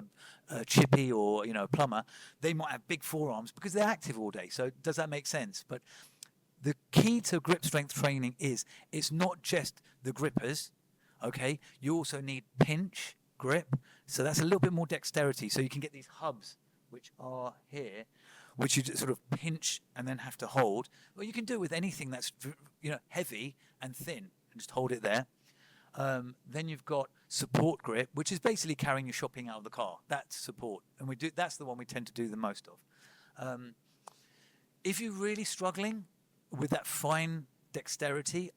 a chippy or a plumber, they might have big forearms because they're active all day. So does that make sense? But the key to grip strength training is it's not just the grippers. Okay, you also need pinch grip. So that's a little bit more dexterity. So you can get these hubs, which are here, which you just sort of pinch and then have to hold. Well, you can do it with anything that's heavy and thin, and just hold it there. Then you've got support grip, which is basically carrying your shopping out of the car. That's support, and that's the one we tend to do the most of. If you're really struggling with that fine dexterity,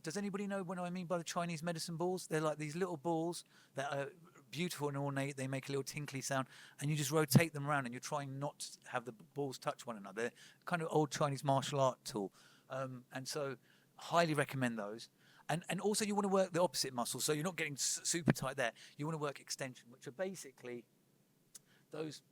does anybody know what I mean by the Chinese medicine balls? They're like these little balls that are beautiful and ornate. They make a little tinkly sound, and you just rotate them around, and you're trying not to have the balls touch one another. They're kind of old Chinese martial art tool, and so highly recommend those. And also you want to work the opposite muscle, so you're not getting super tight there. You want to work extension, which are basically those,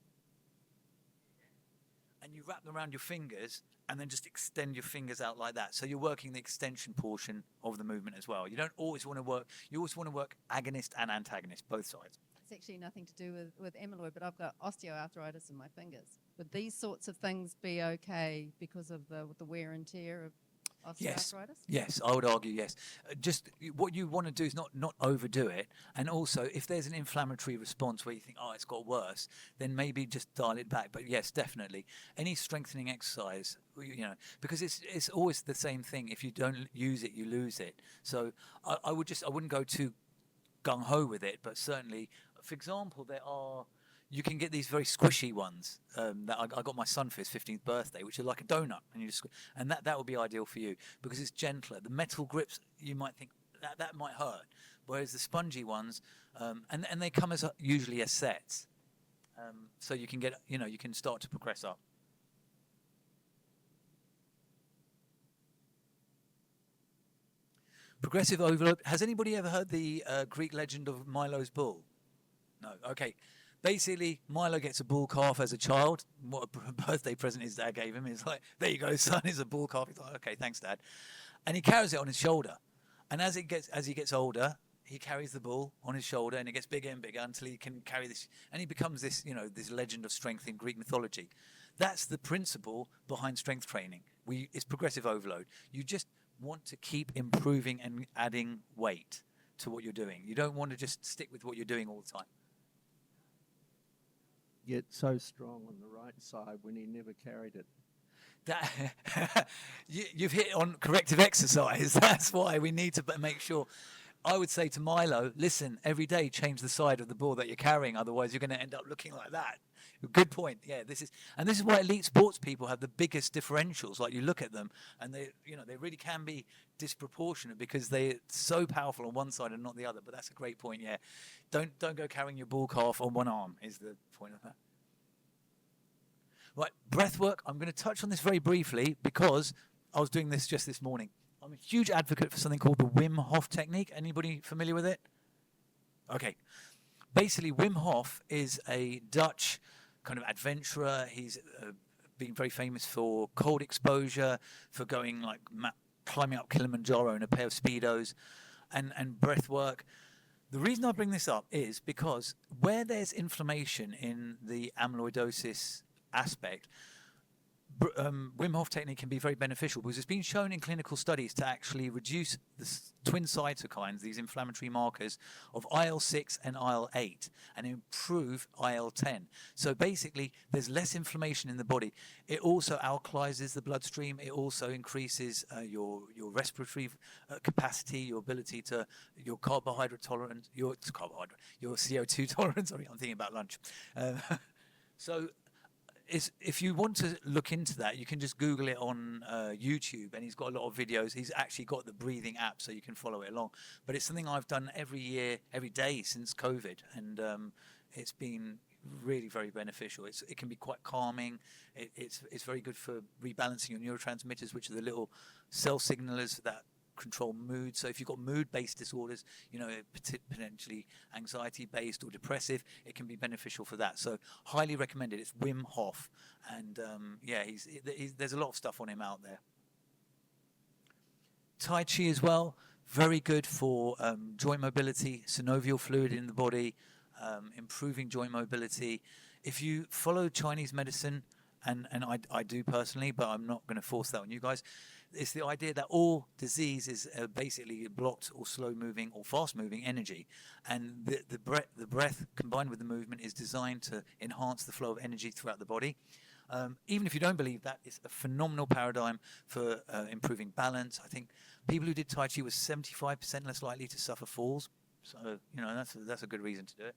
and you wrap them around your fingers and then just extend your fingers out like that. So you're working the extension portion of the movement as well. You always want to work agonist and antagonist, both sides. It's actually nothing to do with amyloid, but I've got osteoarthritis in my fingers. Would these sorts of things be okay because of the wear and tear of osteoarthritis? Yes, I would argue yes. Just what you want to do is not overdo it, and also if there's an inflammatory response where you think, oh, it's got worse, then maybe just dial it back. But yes, definitely any strengthening exercise, because it's always the same thing. If you don't use it, you lose it. So I wouldn't go too gung ho with it, but certainly, for example, there are you can get these very squishy ones that I got my son for his 15th birthday, which are like a donut, and and that would be ideal for you because it's gentler. The metal grips, you might think that might hurt, whereas the spongy ones, and they come as usually as sets, so you can get, you can start to progress up. Progressive overload. Has anybody ever heard the Greek legend of Milo's bull? No. Okay. Basically, Milo gets a bull calf as a child. What a birthday present his dad gave him. He's like, there you go, son, is a bull calf. He's like, okay, thanks, Dad. And he carries it on his shoulder. And as he gets older, he carries the bull on his shoulder, and it gets bigger and bigger until he can carry this. And he becomes this, this legend of strength in Greek mythology. That's the principle behind strength training. It's progressive overload. You just want to keep improving and adding weight to what you're doing. You don't want to just stick with what you're doing all the time. Get so strong on the right side when he never carried it. You've hit on corrective exercise. That's why we need to make sure. I would say to Milo, listen, every day change the side of the ball that you're carrying, otherwise you're going to end up looking like that. Good point. Yeah, this is why elite sports people have the biggest differentials. Like, you look at them and they really can be disproportionate because they're so powerful on one side and not the other. But that's a great point. Yeah, don't go carrying your bull calf on one arm is the point of that. Right, breath work. I'm going to touch on this very briefly because I was doing this just this morning. I'm a huge advocate for something called the Wim Hof technique. Anybody familiar with it? Okay. Basically, Wim Hof is a Dutch kind of adventurer. He's been very famous for cold exposure, for going like climbing up Kilimanjaro in a pair of Speedos, and breath work. The reason I bring this up is because where there's inflammation in the amyloidosis aspect, Wim Hof technique can be very beneficial because it's been shown in clinical studies to actually reduce the twin cytokines, these inflammatory markers of IL-6 and IL-8, and improve IL-10. So basically, there's less inflammation in the body. It also alkalizes the bloodstream. It also increases your respiratory capacity, your ability to, your carbohydrate tolerance, your CO2 tolerance. Sorry, I'm thinking about lunch. So if you want to look into that, you can just Google it on YouTube, and he's got a lot of videos. He's actually got the breathing app, so you can follow it along. But it's something I've done every year, every day since COVID, and it's been really very beneficial. It can be quite calming. It's very good for rebalancing your neurotransmitters, which are the little cell signalers that control mood. So if you've got mood-based disorders, potentially anxiety-based or depressive, it can be beneficial for that. So highly recommended. It's Wim Hof, and there's a lot of stuff on him out there. Tai Chi as well, very good for joint mobility, synovial fluid in the body, improving joint mobility. If you follow Chinese medicine, and I do personally, but I'm not going to force that on you guys, it's the idea that all disease is basically blocked or slow-moving or fast-moving energy, and the breath combined with the movement is designed to enhance the flow of energy throughout the body. Even if you don't believe that, it's a phenomenal paradigm for improving balance. I think people who did Tai Chi were 75% less likely to suffer falls, so that's a good reason to do it.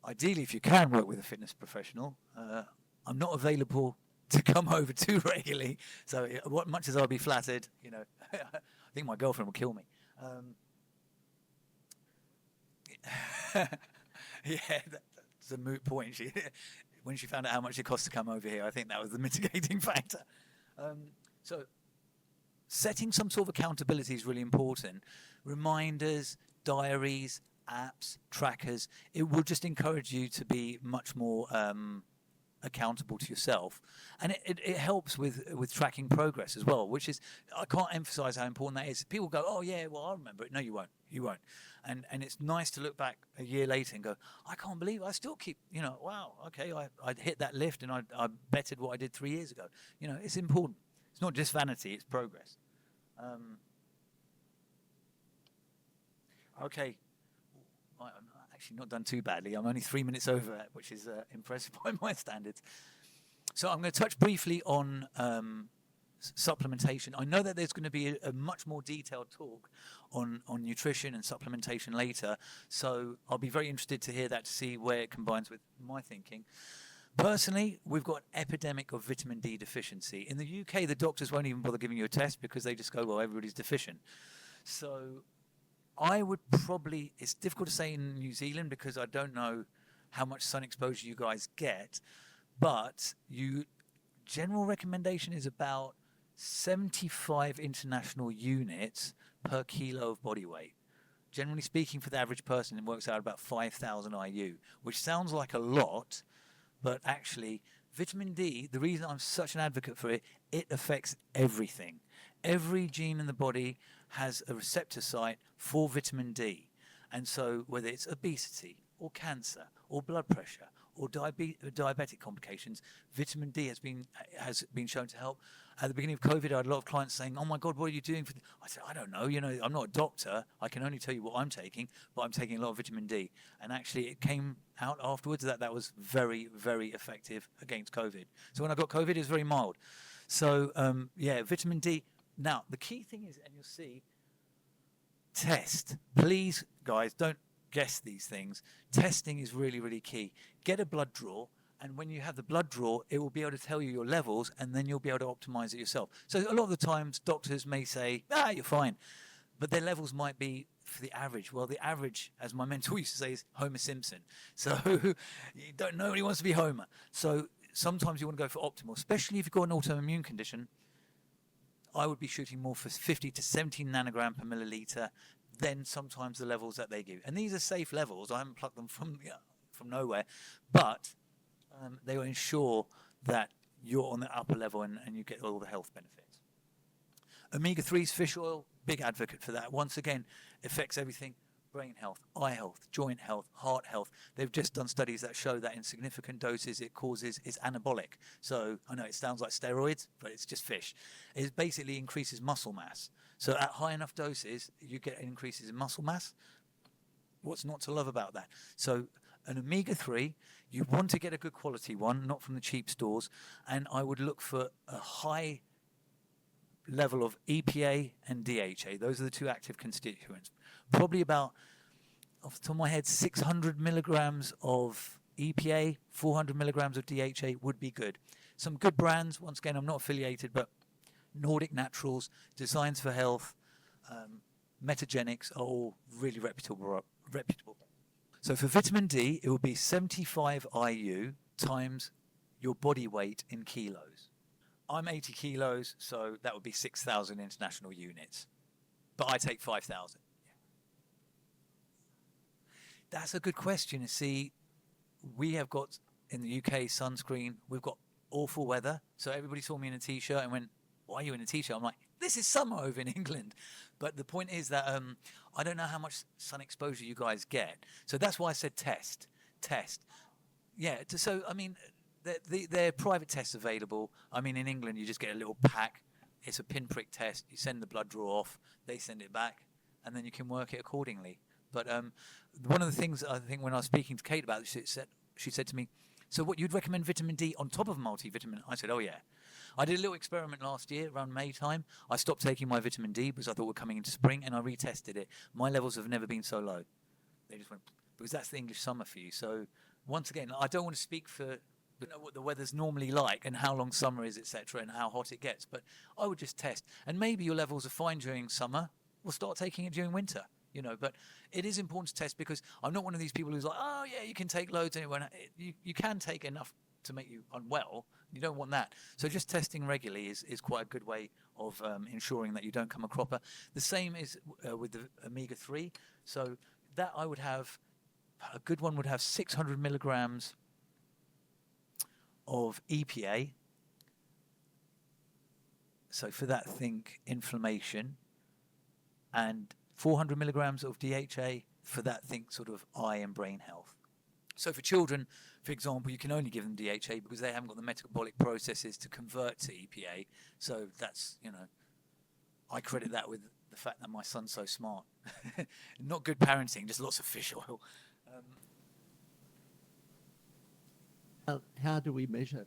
Ideally, if you can work with a fitness professional, I'm not available to come over too regularly, so much as I'll be flattered, I think my girlfriend will kill me. Yeah, that's a moot point. When she found out how much it cost to come over here, I think that was the mitigating factor. So setting some sort of accountability is really important. Reminders, diaries, apps, trackers, it will just encourage you to be much more accountable to yourself, and it helps with tracking progress as well, which is, I can't emphasize how important that is. People go, oh yeah, well, I remember it. No, you won't. And it's nice to look back a year later and go, I can't believe I still keep, wow, okay, I hit that lift and I bettered what I did 3 years ago. It's important. It's not just vanity, it's progress. Okay, I'm actually not done too badly. I'm only 3 minutes over, which is impressive by my standards. So I'm going to touch briefly on supplementation. I know that there's going to be a much more detailed talk on nutrition and supplementation later, so I'll be very interested to hear that, to see where it combines with my thinking. Personally, we've got epidemic of vitamin D deficiency. In the UK, the doctors won't even bother giving you a test because they just go, well, everybody's deficient. So I would probably, it's difficult to say in New Zealand because I don't know how much sun exposure you guys get, but general recommendation is about 75 international units per kilo of body weight. Generally speaking, for the average person, it works out about 5,000 IU, which sounds like a lot, but actually, vitamin D, the reason I'm such an advocate for it, it affects everything. Every gene in the body has a receptor site for vitamin D. And so whether it's obesity or cancer or blood pressure or diabetic complications, vitamin D has been shown to help. At the beginning of COVID, I had a lot of clients saying, "Oh my God, what are you doing?" I said, "I don't know. I'm not a doctor. I can only tell you what I'm taking, but I'm taking a lot of vitamin D." And actually, it came out afterwards that was very, very effective against COVID. So when I got COVID, it was very mild. So vitamin D. Now, the key thing is, and you'll see, test. Please, guys, don't guess these things. Testing is really, really key. Get a blood draw, and when you have the blood draw, it will be able to tell you your levels, and then you'll be able to optimize it yourself. So a lot of the times, doctors may say, you're fine, but their levels might be for the average. Well, the average, as my mentor used to say, is Homer Simpson. So nobody wants to be Homer. So sometimes you want to go for optimal, especially if you've got an autoimmune condition. I would be shooting more for 50 to 70 nanogram per milliliter than sometimes the levels that they give. And these are safe levels. I haven't plucked them from nowhere, but they will ensure that you're on the upper level and you get all the health benefits. Omega-3s, fish oil, big advocate for that. Once again, affects everything: brain health, eye health, joint health, heart health. They've just done studies that show that in significant doses it's anabolic. So I know it sounds like steroids, but it's just fish. It basically increases muscle mass. So at high enough doses, you get increases in muscle mass. What's not to love about that? So an omega-3, you want to get a good quality one, not from the cheap stores, and I would look for a high level of EPA and DHA. Those are the two active constituents. Probably about, off the top of my head, 600 milligrams of EPA, 400 milligrams of DHA would be good. Some good brands, once again, I'm not affiliated, but Nordic Naturals, Designs for Health, Metagenics are all really reputable. So for vitamin D, it will be 75 IU times your body weight in kilos. I'm 80 kilos, so that would be 6,000 international units. But I take 5,000. That's a good question. You see, we have got, in the UK, sunscreen. We've got awful weather. So everybody saw me in a T-shirt and went, "Why are you in a T-shirt?" I'm like, this is summer over in England. But the point is that I don't know how much sun exposure you guys get. So that's why I said test. Yeah, so, I mean, there are private tests available. I mean, in England, you just get a little pack. It's a pinprick test. You send the blood draw off. They send it back. And then you can work it accordingly. But one of the things I think when I was speaking to Kate about this, she said to me, "So what, you'd recommend vitamin D on top of multivitamin?" I said, "Oh, yeah." I did a little experiment last year around May time. I stopped taking my vitamin D because I thought we're coming into spring, and I retested it. My levels have never been so low. They just went, because that's the English summer for you. So once again, I don't want to speak for what the weather's normally like and how long summer is, etc., and how hot it gets. But I would just test. And maybe your levels are fine during summer. We'll start taking it during winter. But it is important to test, because I'm not one of these people who's like, "Oh yeah, you can take loads." You can take enough to make you unwell. You don't want that. So just testing regularly is quite a good way of ensuring that you don't come a cropper. The same is with the omega-3. So that I would have, a good one would have 600 milligrams of EPA. So for that, think inflammation. And 400 milligrams of DHA. For that, think sort of eye and brain health. So for children, for example, you can only give them DHA because they haven't got the metabolic processes to convert to EPA. So that's, I credit that with the fact that my son's so smart. Not good parenting, just lots of fish oil. How do we measure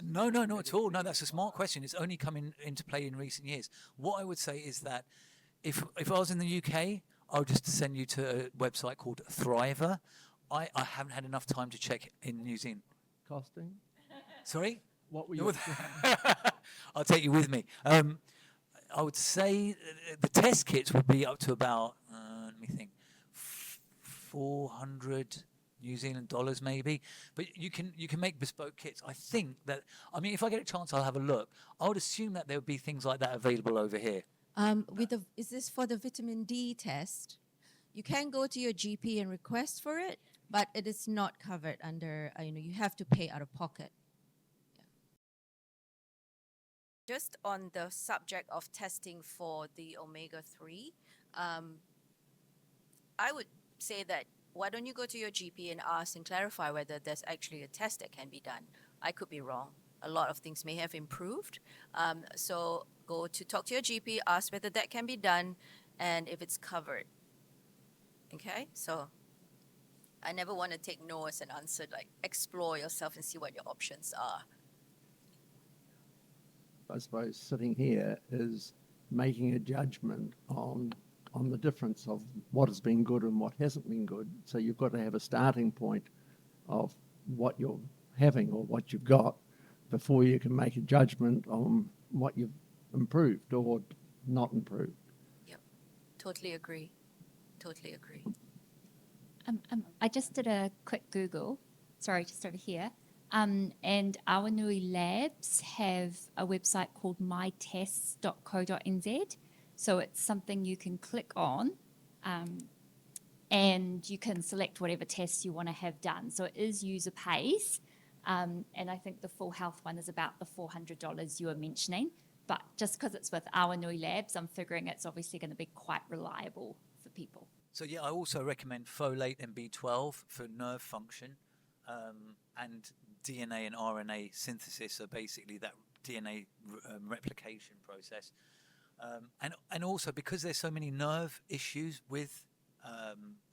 No, no, not at all. No, that's a smart question. It's only come into play in recent years. What I would say is that if I was in the UK, I would just send you to a website called Thriver. I haven't had enough time to check in New Zealand. Costing? Sorry? What were No, you? I'll take you with me. I would say the test kits would be up to about, let me think, 400 New Zealand dollars maybe. But you can make bespoke kits. I think that, I mean, if I get a chance, I'll have a look. I would assume that there would be things like that available over here. Is this for the vitamin D test? You can go to your GP and request for it, but it is not covered under, you have to pay out of pocket. Just on the subject of testing for the omega-3, I would say that why don't you go to your GP and ask and clarify whether there's actually a test that can be done. I could be wrong. A lot of things may have improved. So go to talk to your GP, ask whether that can be done, and if it's covered. Okay? So I never want to take no as an answer, like explore yourself and see what your options are. I suppose sitting here is making a judgment on the difference of what has been good and what hasn't been good. So you've got to have a starting point of what you're having or what you've got before you can make a judgment on what you've improved or not improved. Yep. Totally agree. Totally agree. I just did a quick Google, sorry, just over here. And Awanui Labs have a website called mytests.co.nz. So it's something you can click on and you can select whatever tests you want to have done. So it is user pays. And I think the full health one is about the $400 you were mentioning. But just because it's with Awanui Labs, I'm figuring it's obviously going to be quite reliable for people. So yeah, I also recommend folate and B12 for nerve function, and DNA and RNA synthesis. So basically that DNA replication process, and also because there's so many nerve issues with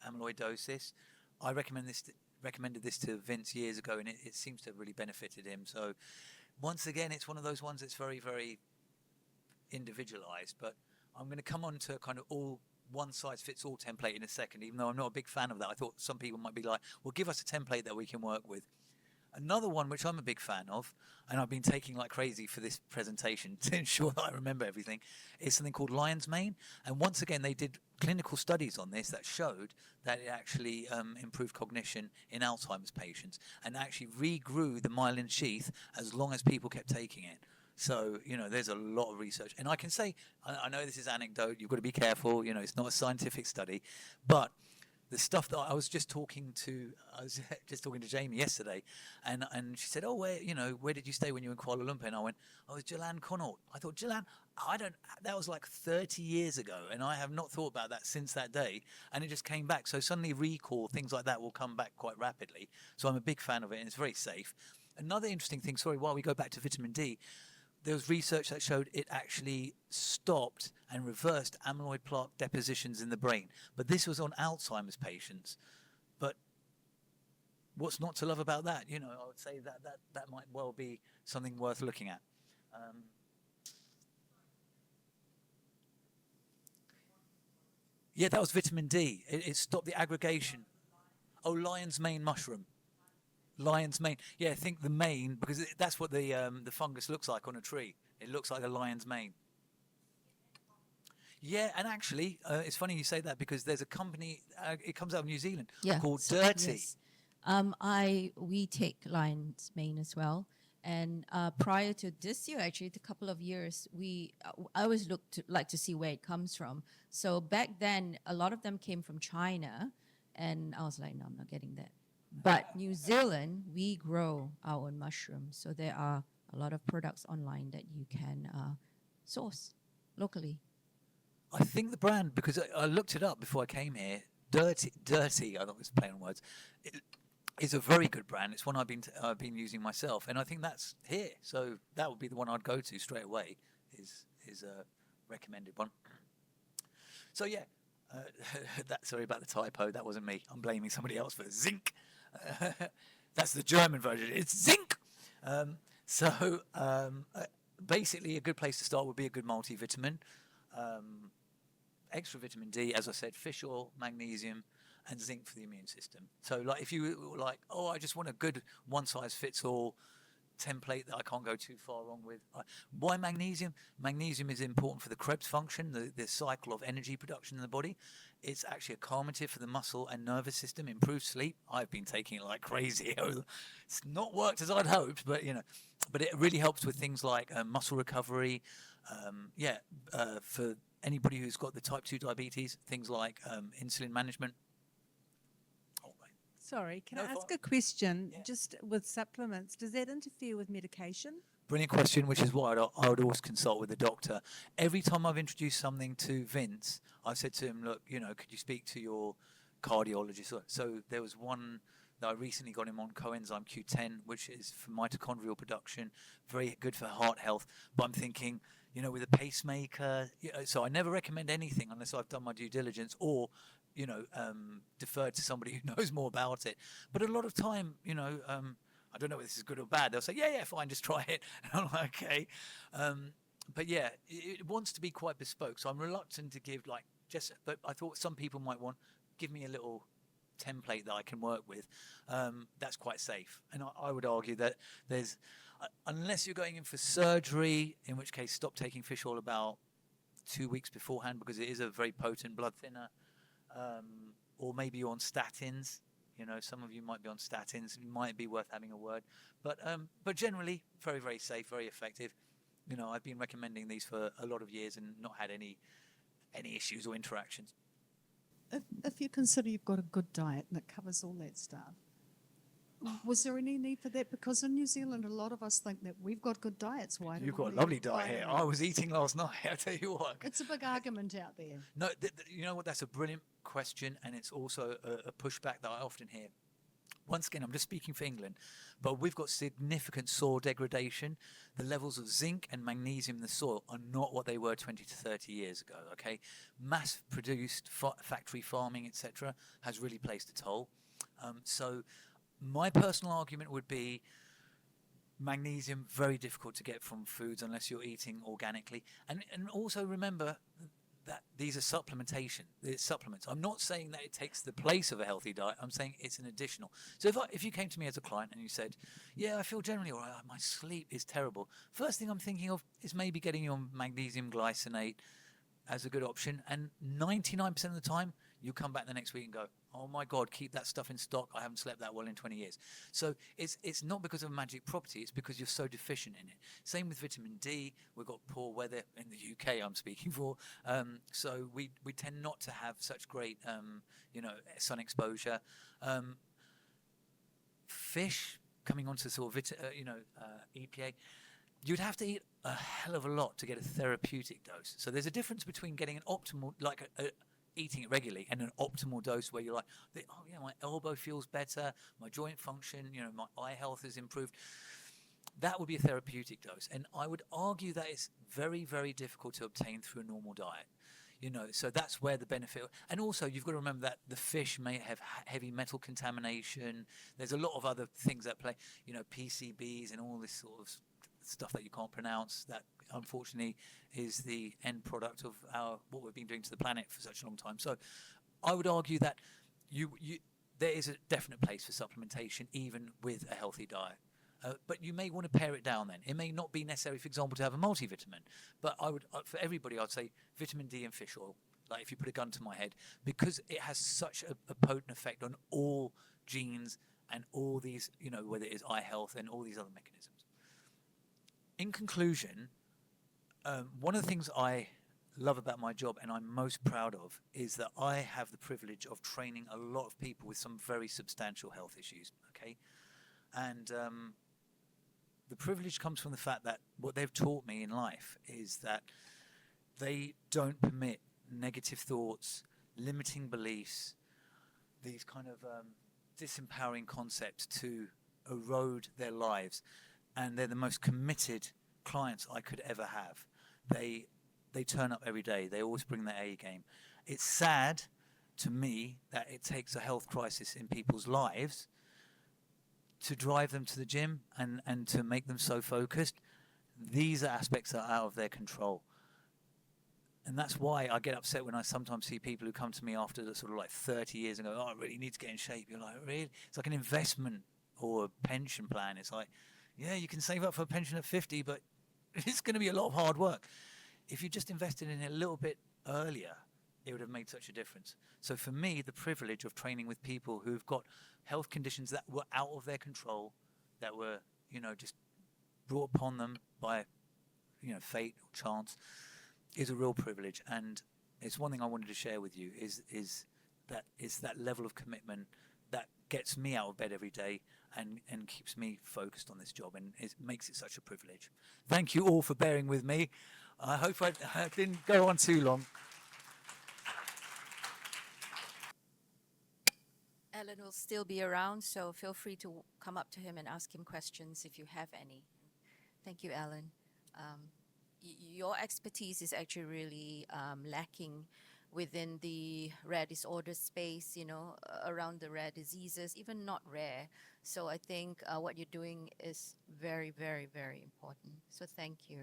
amyloidosis, I recommended this to Vince years ago, and it seems to have really benefited him. So once again, it's one of those ones that's very, very individualized. But I'm going to come on to kind of all one-size-fits-all template in a second, even though I'm not a big fan of that. I thought some people might be like, well, give us a template that we can work with. Another one which I'm a big fan of, and I've been taking like crazy for this presentation to ensure that I remember everything, is something called lion's mane. And once again, they did clinical studies on this that showed that it actually improved cognition in Alzheimer's patients and actually regrew the myelin sheath as long as people kept taking it. So, there's a lot of research. And I can say, I know this is anecdote, you've got to be careful, it's not a scientific study, but the stuff that I was just talking to Jamie yesterday, and she said, oh, where did you stay when you were in Kuala Lumpur? And I went, oh, it's Zealand Connaught. I thought, Zealand, that was like 30 years ago, and I have not thought about that since that day, and it just came back. So suddenly recall, things like that will come back quite rapidly. So I'm a big fan of it, and it's very safe. Another interesting thing, while we go back to vitamin D, there was research that showed it actually stopped and reversed amyloid plaque depositions in the brain. But this was on Alzheimer's patients. But what's not to love about that? I would say that might well be something worth looking at. Yeah, that was vitamin D. It stopped the aggregation. Oh, lion's mane mushroom. Lion's mane. Yeah, I think the mane, because that's what the fungus looks like on a tree. It looks like a lion's mane. Yeah, and actually, it's funny you say that because there's a company, it comes out of New Zealand, called Dirty. Yes. We take lion's mane as well. And prior to this year, actually, a couple of years, I always like to see where it comes from. So back then, a lot of them came from China, and I was like, no, I'm not getting that. But New Zealand, we grow our own mushrooms. So there are a lot of products online that you can source locally. I think the brand, because I looked it up before I came here, Dirty, I thought it was playing on words, is a very good brand. It's one I've been using myself, and I think that's here. So that would be the one I'd go to straight away, is a recommended one. So yeah, sorry about the typo, that wasn't me. I'm blaming somebody else for zinc. That's the German version. It's zinc. So basically, a good place to start would be a good multivitamin. Extra vitamin D, as I said, fish oil, magnesium, and zinc for the immune system. So, like, if you were like, oh, I just want a good one-size-fits-all template that I can't go too far wrong with. Why magnesium? Magnesium is important for the Krebs function, the cycle of energy production in the body. It's actually a calmative for the muscle and nervous system, improves sleep. I've been taking it like crazy. It's not worked as I'd hoped, but but it really helps with things like muscle recovery. For anybody who's got the type 2 diabetes, things like insulin management. Sorry, can No, I ask fine. a question? Yeah. Just with supplements, does that interfere with medication? Brilliant question, which is why I would always consult with the doctor. Every time I've introduced something to Vince, I've said to him, look, could you speak to your cardiologist? So there was one that I recently got him on coenzyme Q10, which is for mitochondrial production, very good for heart health. But I'm thinking, with a pacemaker, so I never recommend anything unless I've done my due diligence or deferred to somebody who knows more about it. But a lot of time, I don't know if this is good or bad. They'll say, yeah, fine, just try it. And I'm like, okay. But yeah, it wants to be quite bespoke. So I'm reluctant to give but I thought some people might want, give me a little template that I can work with. That's quite safe. And I would argue that there's, unless you're going in for surgery, in which case stop taking fish oil about 2 weeks beforehand because it is a very potent blood thinner. Or maybe you're on statins. Some of you might be on statins. It might be worth having a word. But generally, very, very safe, very effective. I've been recommending these for a lot of years and not had any issues or interactions. If you consider you've got a good diet and it covers all that stuff, was there any need for that? Because in New Zealand, a lot of us think that we've got good diets. Why do You've we got a need- lovely diet why here. do we- I was eating last night. I tell you what. It's a big argument out there. No, you know what? That's a brilliant question, and it's also a pushback that I often hear. Once again, I'm just speaking for England, but we've got significant soil degradation. The levels of zinc and magnesium in the soil are not what they were 20 to 30 years ago, okay? Mass-produced factory farming, etc., has really placed a toll. So my personal argument would be magnesium, very difficult to get from foods unless you're eating organically. And also remember that these are supplementation. It's supplements. I'm not saying that it takes the place of a healthy diet. I'm saying it's an additional. So if you came to me as a client and you said, yeah, I feel generally all right, my sleep is terrible, first thing I'm thinking of is maybe getting you on magnesium glycinate as a good option. And 99% of the time, you come back the next week and go, oh my God, keep that stuff in stock. I haven't slept that well in 20 years. So it's not because of a magic property. It's because you're so deficient in it. Same with vitamin D. We've got poor weather in the UK, I'm speaking for. So we tend not to have such great, sun exposure. Fish, coming onto sort of, EPA, you'd have to eat a hell of a lot to get a therapeutic dose. So there's a difference between getting an optimal, eating it regularly, and an optimal dose where you're like, my elbow feels better, my joint function, my eye health is improved. That would be a therapeutic dose. And I would argue that it's very, very difficult to obtain through a normal diet. So that's where the benefit. And also, you've got to remember that the fish may have heavy metal contamination. There's a lot of other things at play, PCBs and all this sort of stuff that you can't pronounce, that unfortunately is the end product of what we've been doing to the planet for such a long time. So I would argue that there is a definite place for supplementation even with a healthy diet. But you may want to pare it down then. It may not be necessary, for example, to have a multivitamin. But I would, for everybody, I'd say vitamin D and fish oil, like if you put a gun to my head, because it has such a potent effect on all genes and all these, whether it is eye health and all these other mechanisms. In conclusion, one of the things I love about my job and I'm most proud of is that I have the privilege of training a lot of people with some very substantial health issues, okay? And the privilege comes from the fact that what they've taught me in life is that they don't permit negative thoughts, limiting beliefs, these kind of disempowering concepts to erode their lives. And they're the most committed clients I could ever have. They turn up every day. They always bring their A game. It's sad to me that it takes a health crisis in people's lives to drive them to the gym and to make them so focused, these are aspects that are out of their control. And that's why I get upset when I sometimes see people who come to me after the sort of like 30 years and go, oh, I really need to get in shape. You're like, really? It's like an investment or a pension plan. It's like, yeah, you can save up for a pension at 50, but it's going to be a lot of hard work. If you just invested in it a little bit earlier, it would have made such a difference. So for me, the privilege of training with people who've got health conditions that were out of their control, that were, just brought upon them by, fate or chance, is a real privilege. And it's one thing I wanted to share with you is that level of commitment that gets me out of bed every day and keeps me focused on this job, and it makes it such a privilege. Thank you all for bearing with me. I hope I didn't go on too long. Alan will still be around, so feel free to come up to him and ask him questions if you have any. Thank you, Alan. Your expertise is actually really lacking within the rare disorder space, around the rare diseases, even not rare. So I think what you're doing is very, very, very important. So thank you.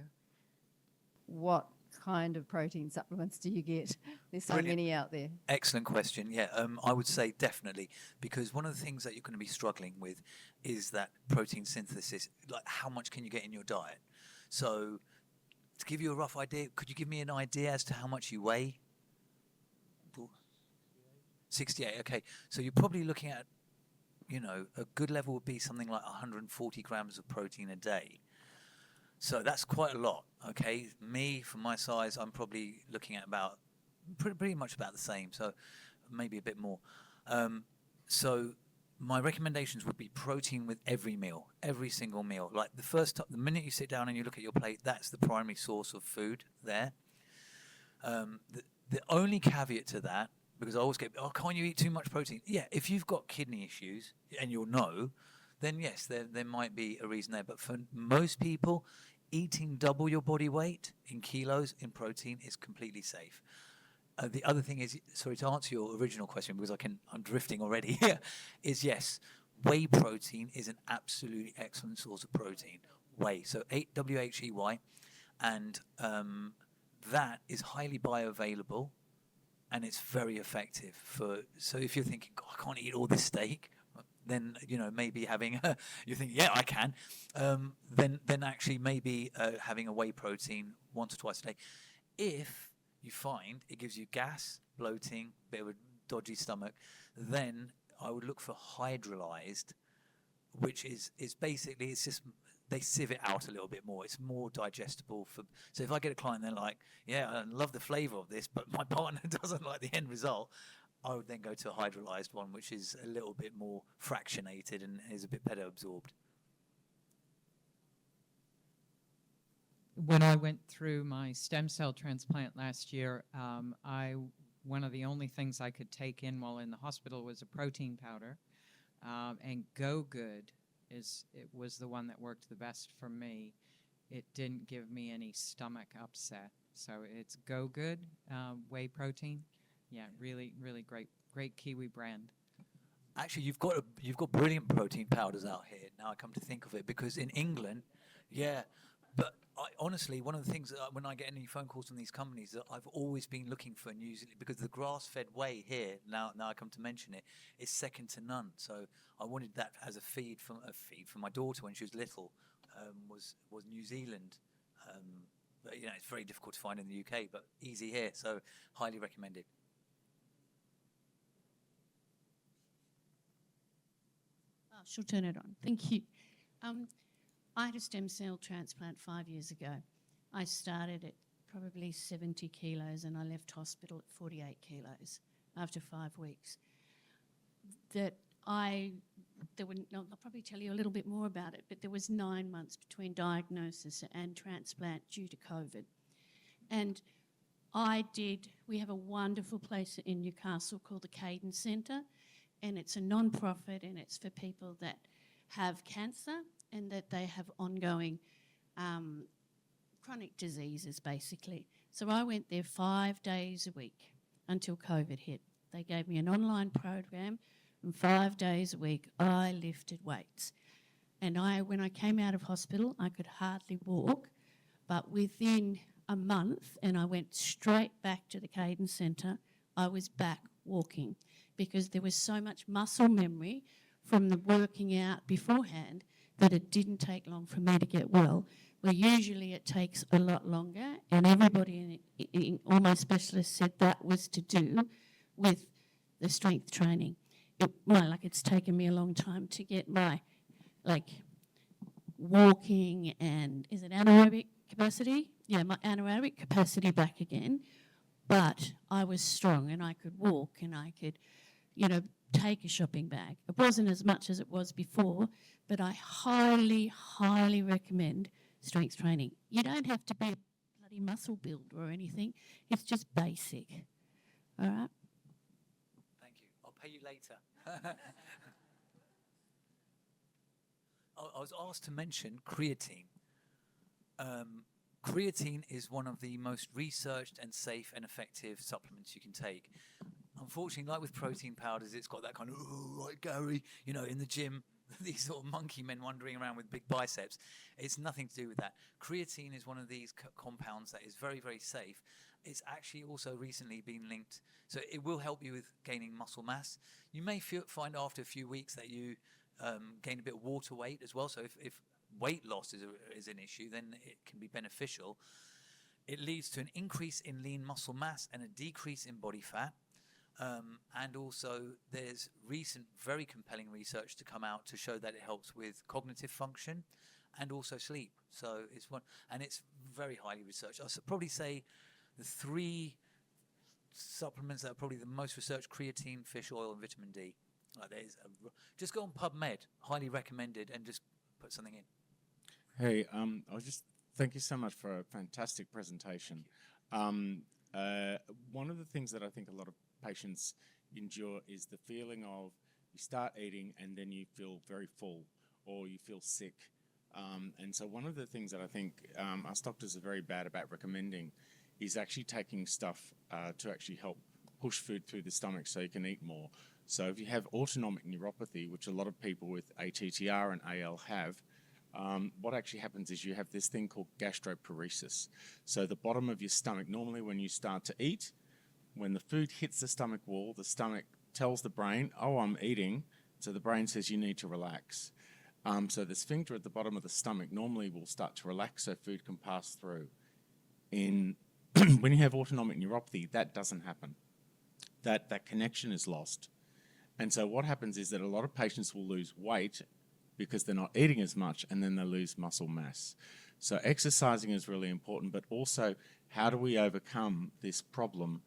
What kind of protein supplements do you get? There's so Brilliant. many out there. Excellent question. Yeah, I would say definitely, because one of the things that you're going to be struggling with is that protein synthesis. Like, how much can you get in your diet? So, to give you a rough idea, could you give me an idea as to how much you weigh? 68. Okay, so you're probably looking at, a good level would be something like 140 grams of protein a day. So that's quite a lot. Okay, me, for my size, I'm probably looking at about pretty much about the same, so maybe a bit more. So my recommendations would be protein with every meal, every single meal. Like the minute you sit down and you look at your plate, that's the primary source of food there. The only caveat to that, because I always get, oh, can't you eat too much protein? Yeah, if you've got kidney issues, and you'll know, then yes, there might be a reason there. But for most people, eating double your body weight in kilos in protein is completely safe. The other thing is, sorry, to answer your original question, because I'm drifting already here, is yes, whey protein is an absolutely excellent source of protein. Whey, so WHEY, and that is highly bioavailable, and it's very effective so if you're thinking, God, I can't eat all this steak, then maybe having you think, yeah, I can, then actually maybe having a whey protein once or twice a day. If you find it gives you gas, bloating, bit of a dodgy stomach, then I would look for hydrolyzed, which is basically, it's just they sieve it out a little bit more. It's more digestible so if I get a client, they're like, yeah, I love the flavor of this, but my partner doesn't like the end result, I would then go to a hydrolyzed one, which is a little bit more fractionated and is a bit better absorbed. When I went through my stem cell transplant last year, one of the only things I could take in while in the hospital was a protein powder, and Go Good was the one that worked the best for me. It didn't give me any stomach upset, so it's Go Good whey protein. Yeah, really, really great Kiwi brand. Actually, you've got brilliant protein powders out here. Now I come to think of it, because in England, yeah. But honestly, one of the things that when I get any phone calls from these companies that I've always been looking for, and usually because the grass-fed whey here, now I come to mention it, is second to none. So I wanted that as a feed for my daughter when she was little. Was New Zealand. But it's very difficult to find in the UK, but easy here. So highly recommended. She'll turn it on. Thank you. I had a stem cell transplant 5 years ago. I started at probably 70 kilos and I left hospital at 48 kilos after 5 weeks. I'll probably tell you a little bit more about it, but there was 9 months between diagnosis and transplant due to COVID. And we have a wonderful place in Newcastle called the Cadence Centre, and it's a non-profit, and it's for people that have cancer and that they have ongoing chronic diseases, basically. So I went there 5 days a week until COVID hit. They gave me an online program, and 5 days a week I lifted weights. And when I came out of hospital, I could hardly walk. But within a month, and I went straight back to the Cadence Centre, I was back walking because there was so much muscle memory from the working out beforehand that it didn't take long for me to get well. Where usually it takes a lot longer, and everybody, all my specialists said that was to do with the strength training. It's taken me a long time to get my, walking and, is it anaerobic capacity? Yeah, my anaerobic capacity back again. But I was strong and I could walk and I could, take a shopping bag. It wasn't as much as it was before, but I highly, highly recommend strength training. You don't have to be a bloody muscle builder or anything. It's just basic. All right? Thank you. I'll pay you later. I was asked to mention creatine. Creatine is one of the most researched and safe and effective supplements you can take. Unfortunately, like with protein powders, it's got that kind of, oh, right, Gary, in the gym, these sort of monkey men wandering around with big biceps. It's nothing to do with that. Creatine is one of these compounds that is very, very safe. It's actually also recently been linked, so it will help you with gaining muscle mass. You may find after a few weeks that you gain a bit of water weight as well. So if weight loss is an issue, then it can be beneficial. It leads to an increase in lean muscle mass and a decrease in body fat. And also there's recent very compelling research to come out to show that it helps with cognitive function and also sleep. So it's very highly researched. I'll probably say the 3 supplements that are probably the most researched: creatine, fish oil, and vitamin D. Just go on PubMed, highly recommended, and just put something in. Hey, thank you so much for a fantastic presentation. One of the things that I think a lot of patients endure is the feeling of you start eating and then you feel very full or you feel sick. And so one of the things that I think us doctors are very bad about recommending is actually taking stuff to actually help push food through the stomach so you can eat more. So if you have autonomic neuropathy, which a lot of people with ATTR and AL have, what actually happens is you have this thing called gastroparesis. So the bottom of your stomach, normally when you start to eat, when the food hits the stomach wall, the stomach tells the brain, oh, I'm eating. So the brain says you need to relax. So the sphincter at the bottom of the stomach normally will start to relax so food can pass through. When you have autonomic neuropathy, that doesn't happen. That connection is lost. And so what happens is that a lot of patients will lose weight because they're not eating as much, and then they lose muscle mass. So exercising is really important, but also how do we overcome this problem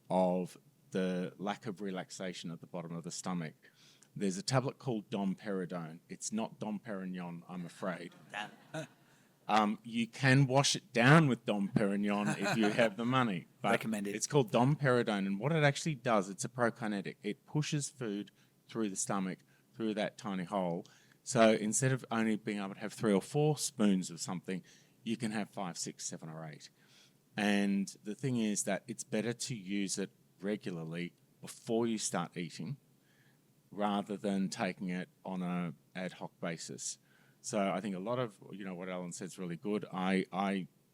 of the lack of relaxation at the bottom of the stomach? There's a tablet called domperidone. It's not domperignon, I'm afraid. You can wash it down with domperignon if you have the money. But recommended. It's called domperidone, and what it actually does, it's a prokinetic. It pushes food through the stomach, through that tiny hole. So instead of only being able to have 3 or 4 spoons of something, you can have 5, 6, 7, or 8. And the thing is that it's better to use it regularly before you start eating rather than taking it on an ad hoc basis. So I think a lot of, what Alan said is really good.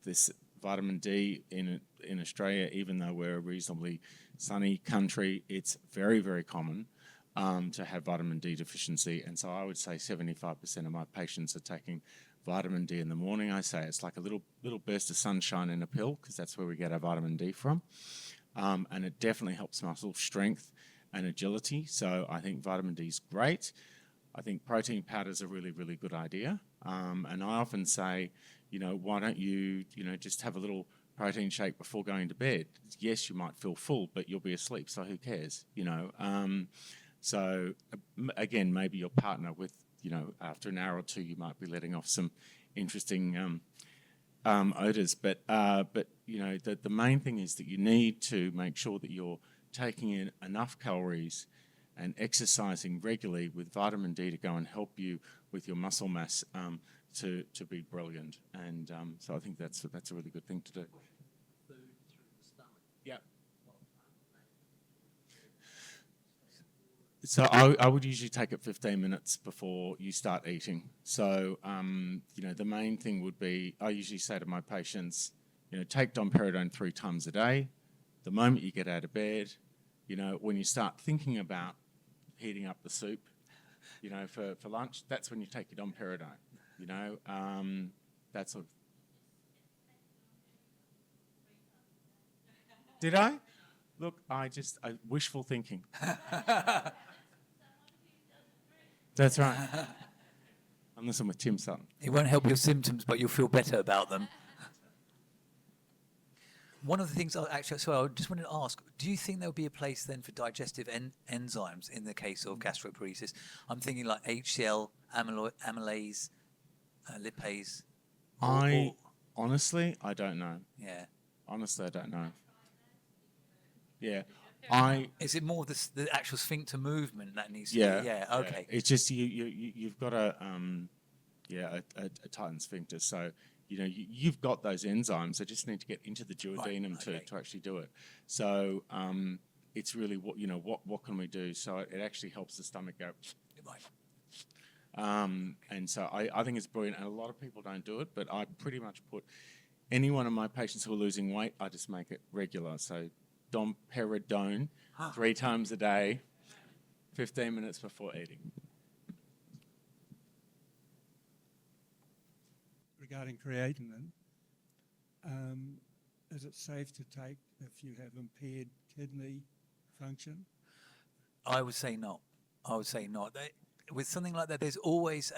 This vitamin D in Australia, even though we're a reasonably sunny country, it's very, very common to have vitamin D deficiency. And so I would say 75% of my patients are taking vitamin D in the morning. I say it's like a little burst of sunshine in a pill because that's where we get our vitamin D from. And it definitely helps muscle strength and agility. So I think vitamin D is great. I think protein powder is a really, really good idea. And I often say, why don't you, just have a little protein shake before going to bed? Yes, you might feel full, but you'll be asleep, so who cares, So again, maybe your partner with, after an hour or 2, you might be letting off some interesting odors. But the main thing is that you need to make sure that you're taking in enough calories and exercising regularly with vitamin D to go and help you with your muscle mass to be brilliant. And so I think that's a really good thing to do. Food through the stomach. Yeah. So I would usually take it 15 minutes before you start eating. So, the main thing would be, I usually say to my patients, take domperidone 3 times a day. The moment you get out of bed, when you start thinking about heating up the soup, for lunch, that's when you take your domperidone, that's a... Did I? Look, I wishful thinking. That's right. Unless I'm with Tim Sutton. It won't help your symptoms, but you'll feel better about them. One of the things, I just wanted to ask, do you think there'll be a place then for digestive enzymes in the case of gastroparesis? I'm thinking like HCl, amylase, lipase. Honestly, I don't know. Yeah. Honestly, I don't know. Yeah. Is it more the actual sphincter movement that needs to Yeah. be? Yeah, okay. It's just you've got a tightened sphincter. So, you've got those enzymes. They just need to get into the duodenum to actually do it. So, it's really what can we do? So it actually helps the stomach go. And so I think it's brilliant. And a lot of people don't do it, but I pretty much put any one of my patients who are losing weight, I just make it regular. So domperidone 3 times a day, 15 minutes before eating. Regarding creatinine, is it safe to take if you have impaired kidney function? I would say not. With something like that, there's always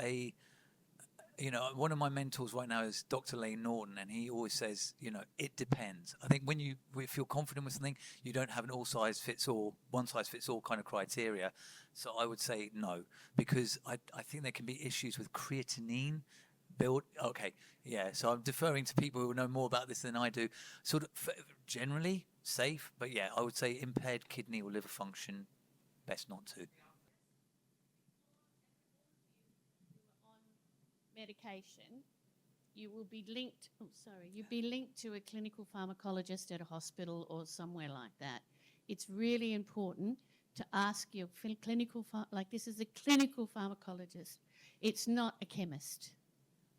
one of my mentors right now is Dr. Lane Norton, and he always says, it depends. I think when we feel confident with something, you don't have an one size fits all kind of criteria. So I would say no, because I think there can be issues with creatinine build. Okay, yeah. So I'm deferring to people who know more about this than I do. Sort of generally safe, but yeah, I would say impaired kidney or liver function, best not to. Medication, you'll be linked to a clinical pharmacologist at a hospital or somewhere like that. It's really important to ask your clinical, this is a clinical pharmacologist. It's not a chemist,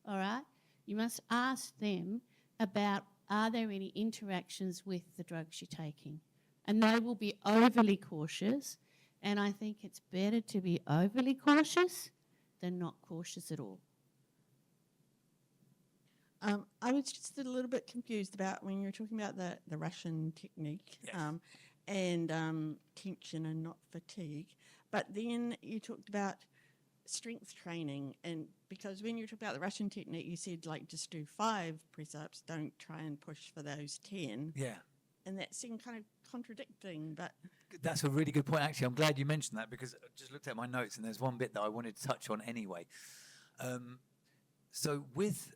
all right? You must ask them about, are there any interactions with the drugs you're taking? And they will be overly cautious, and I think it's better to be overly cautious than not cautious at all. I was just a little bit confused about when you were talking about the Russian technique. Yes. And tension and not fatigue. But then you talked about strength training, and because when you talked about the Russian technique, you said just do 5 press-ups, don't try and push for those 10. Yeah. And that seemed kind of contradicting, but... That's a really good point, actually. I'm glad you mentioned that, because I just looked at my notes and there's one bit that I wanted to touch on anyway. So with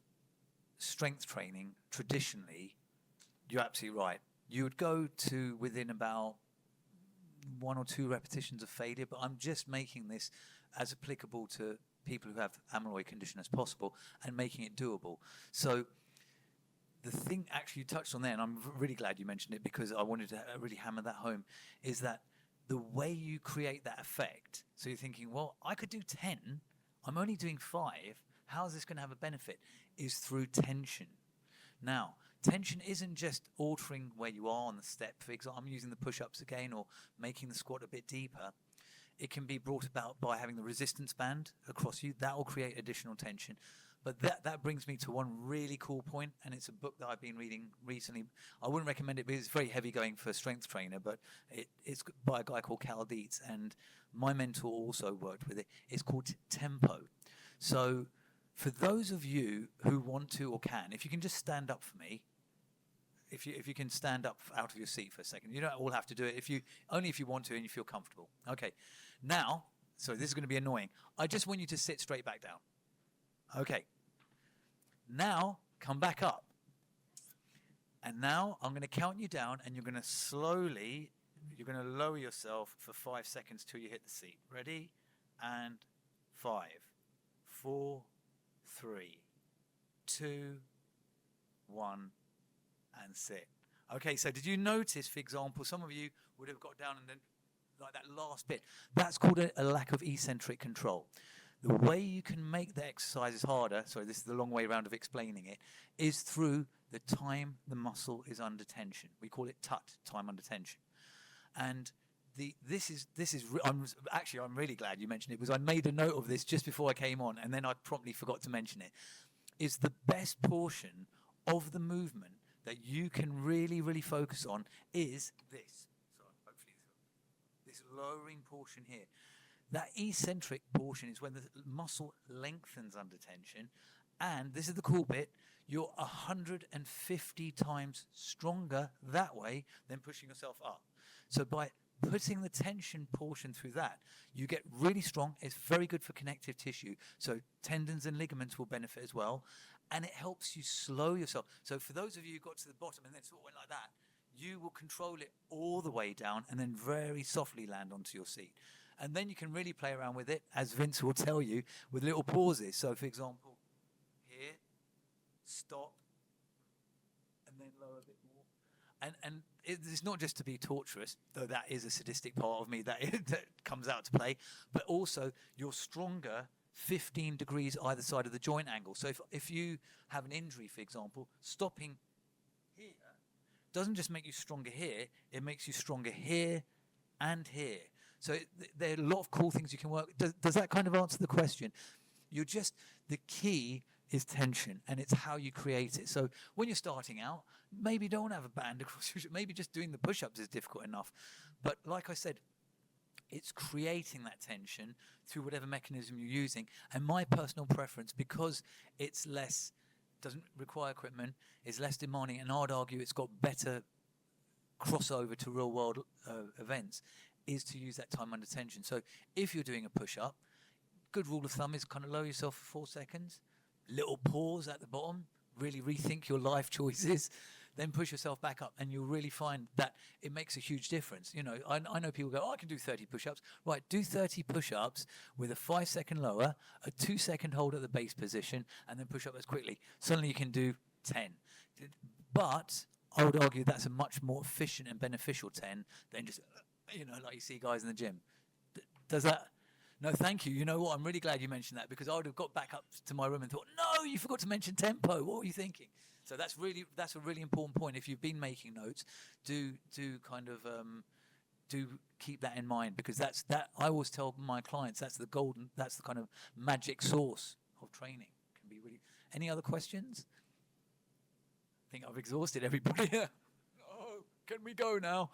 strength training, traditionally, you're absolutely right. You would go to within about 1 or 2 repetitions of failure, but I'm just making this as applicable to people who have amyloid condition as possible and making it doable. So the thing actually you touched on there, and I'm really glad you mentioned it because I wanted to really hammer that home, is that the way you create that effect, so you're thinking, well, I could do 10, I'm only doing 5, how is this going to have a benefit, is through tension. Now, tension isn't just altering where you are on the step. For example, I'm using the push-ups again, or making the squat a bit deeper. It can be brought about by having the resistance band across you. That will create additional tension. But that brings me to one really cool point, and it's a book that I've been reading recently. I wouldn't recommend it because it's very heavy going for a strength trainer, but it's by a guy called Cal Dietz, and my mentor also worked with it. It's called Tempo. So for those of you who want to or can, if you can just stand up for me, if you can stand up out of your seat for a second. You don't all have to do it. Only if you want to and you feel comfortable. Okay. Now, so this is going to be annoying. I just want you to sit straight back down. Okay. Now, come back up. And now I'm going to count you down, and you're going to lower yourself for 5 seconds till you hit the seat. Ready? And 5, 4, 3, 2, 1, and sit. Okay, so did you notice, for example, some of you would have got down and then like that last bit, that's called a lack of eccentric control. The way you can make the exercises harder, sorry, this is the long way round of explaining it, is through the time the muscle is under tension. We call it TUT, time under tension. And I'm really glad you mentioned it, because I made a note of this just before I came on, and then I promptly forgot to mention it. Is the best portion of the movement that you can really, really focus on is this. So hopefully this lowering portion here. That eccentric portion is when the muscle lengthens under tension, and this is the cool bit, you're 150 times stronger that way than pushing yourself up. So by putting the tension portion through that, you get really strong. It's very good for connective tissue. So tendons and ligaments will benefit as well. And it helps you slow yourself. So for those of you who got to the bottom and then sort of went like that, you will control it all the way down and then very softly land onto your seat. And then you can really play around with it, as Vince will tell you, with little pauses. So for example, here, stop, and then lower a bit more. And it's not just to be torturous, though that is a sadistic part of me that comes out to play, but also you're stronger 15 degrees either side of the joint angle. So if you have an injury, for example, stopping here doesn't just make you stronger here, it makes you stronger here and here. So there are a lot of cool things you can work. Does that kind of answer the question? The key is tension, and it's how you create it. So when you're starting out, maybe don't have a band across your, maybe just doing the push-ups is difficult enough. But like I said, it's creating that tension through whatever mechanism you're using. And my personal preference, because it's less, doesn't require equipment, is less demanding, and I'd argue it's got better crossover to real world events, is to use that time under tension. So if you're doing a push-up, good rule of thumb is kind of lower yourself for 4 seconds, little pause at the bottom, really rethink your life choices, then push yourself back up, and you'll really find that it makes a huge difference. You know, I know people go, oh, I can do 30 push-ups. Right, do 30 push-ups with a 5-second lower, a 2-second hold at the base position, and then push up as quickly. Suddenly you can do 10. But I would argue that's a much more efficient and beneficial 10 than just, like you see guys in the gym. Does that? No, thank you. You know what? I'm really glad you mentioned that, because I would have got back up to my room and thought, no, you forgot to mention tempo. What were you thinking? So that's a really important point. If you've been making notes, do keep that in mind, because that I always tell my clients that's the kind of magic source of training. Can be really. Any other questions? I think I've exhausted everybody. Oh, can we go now?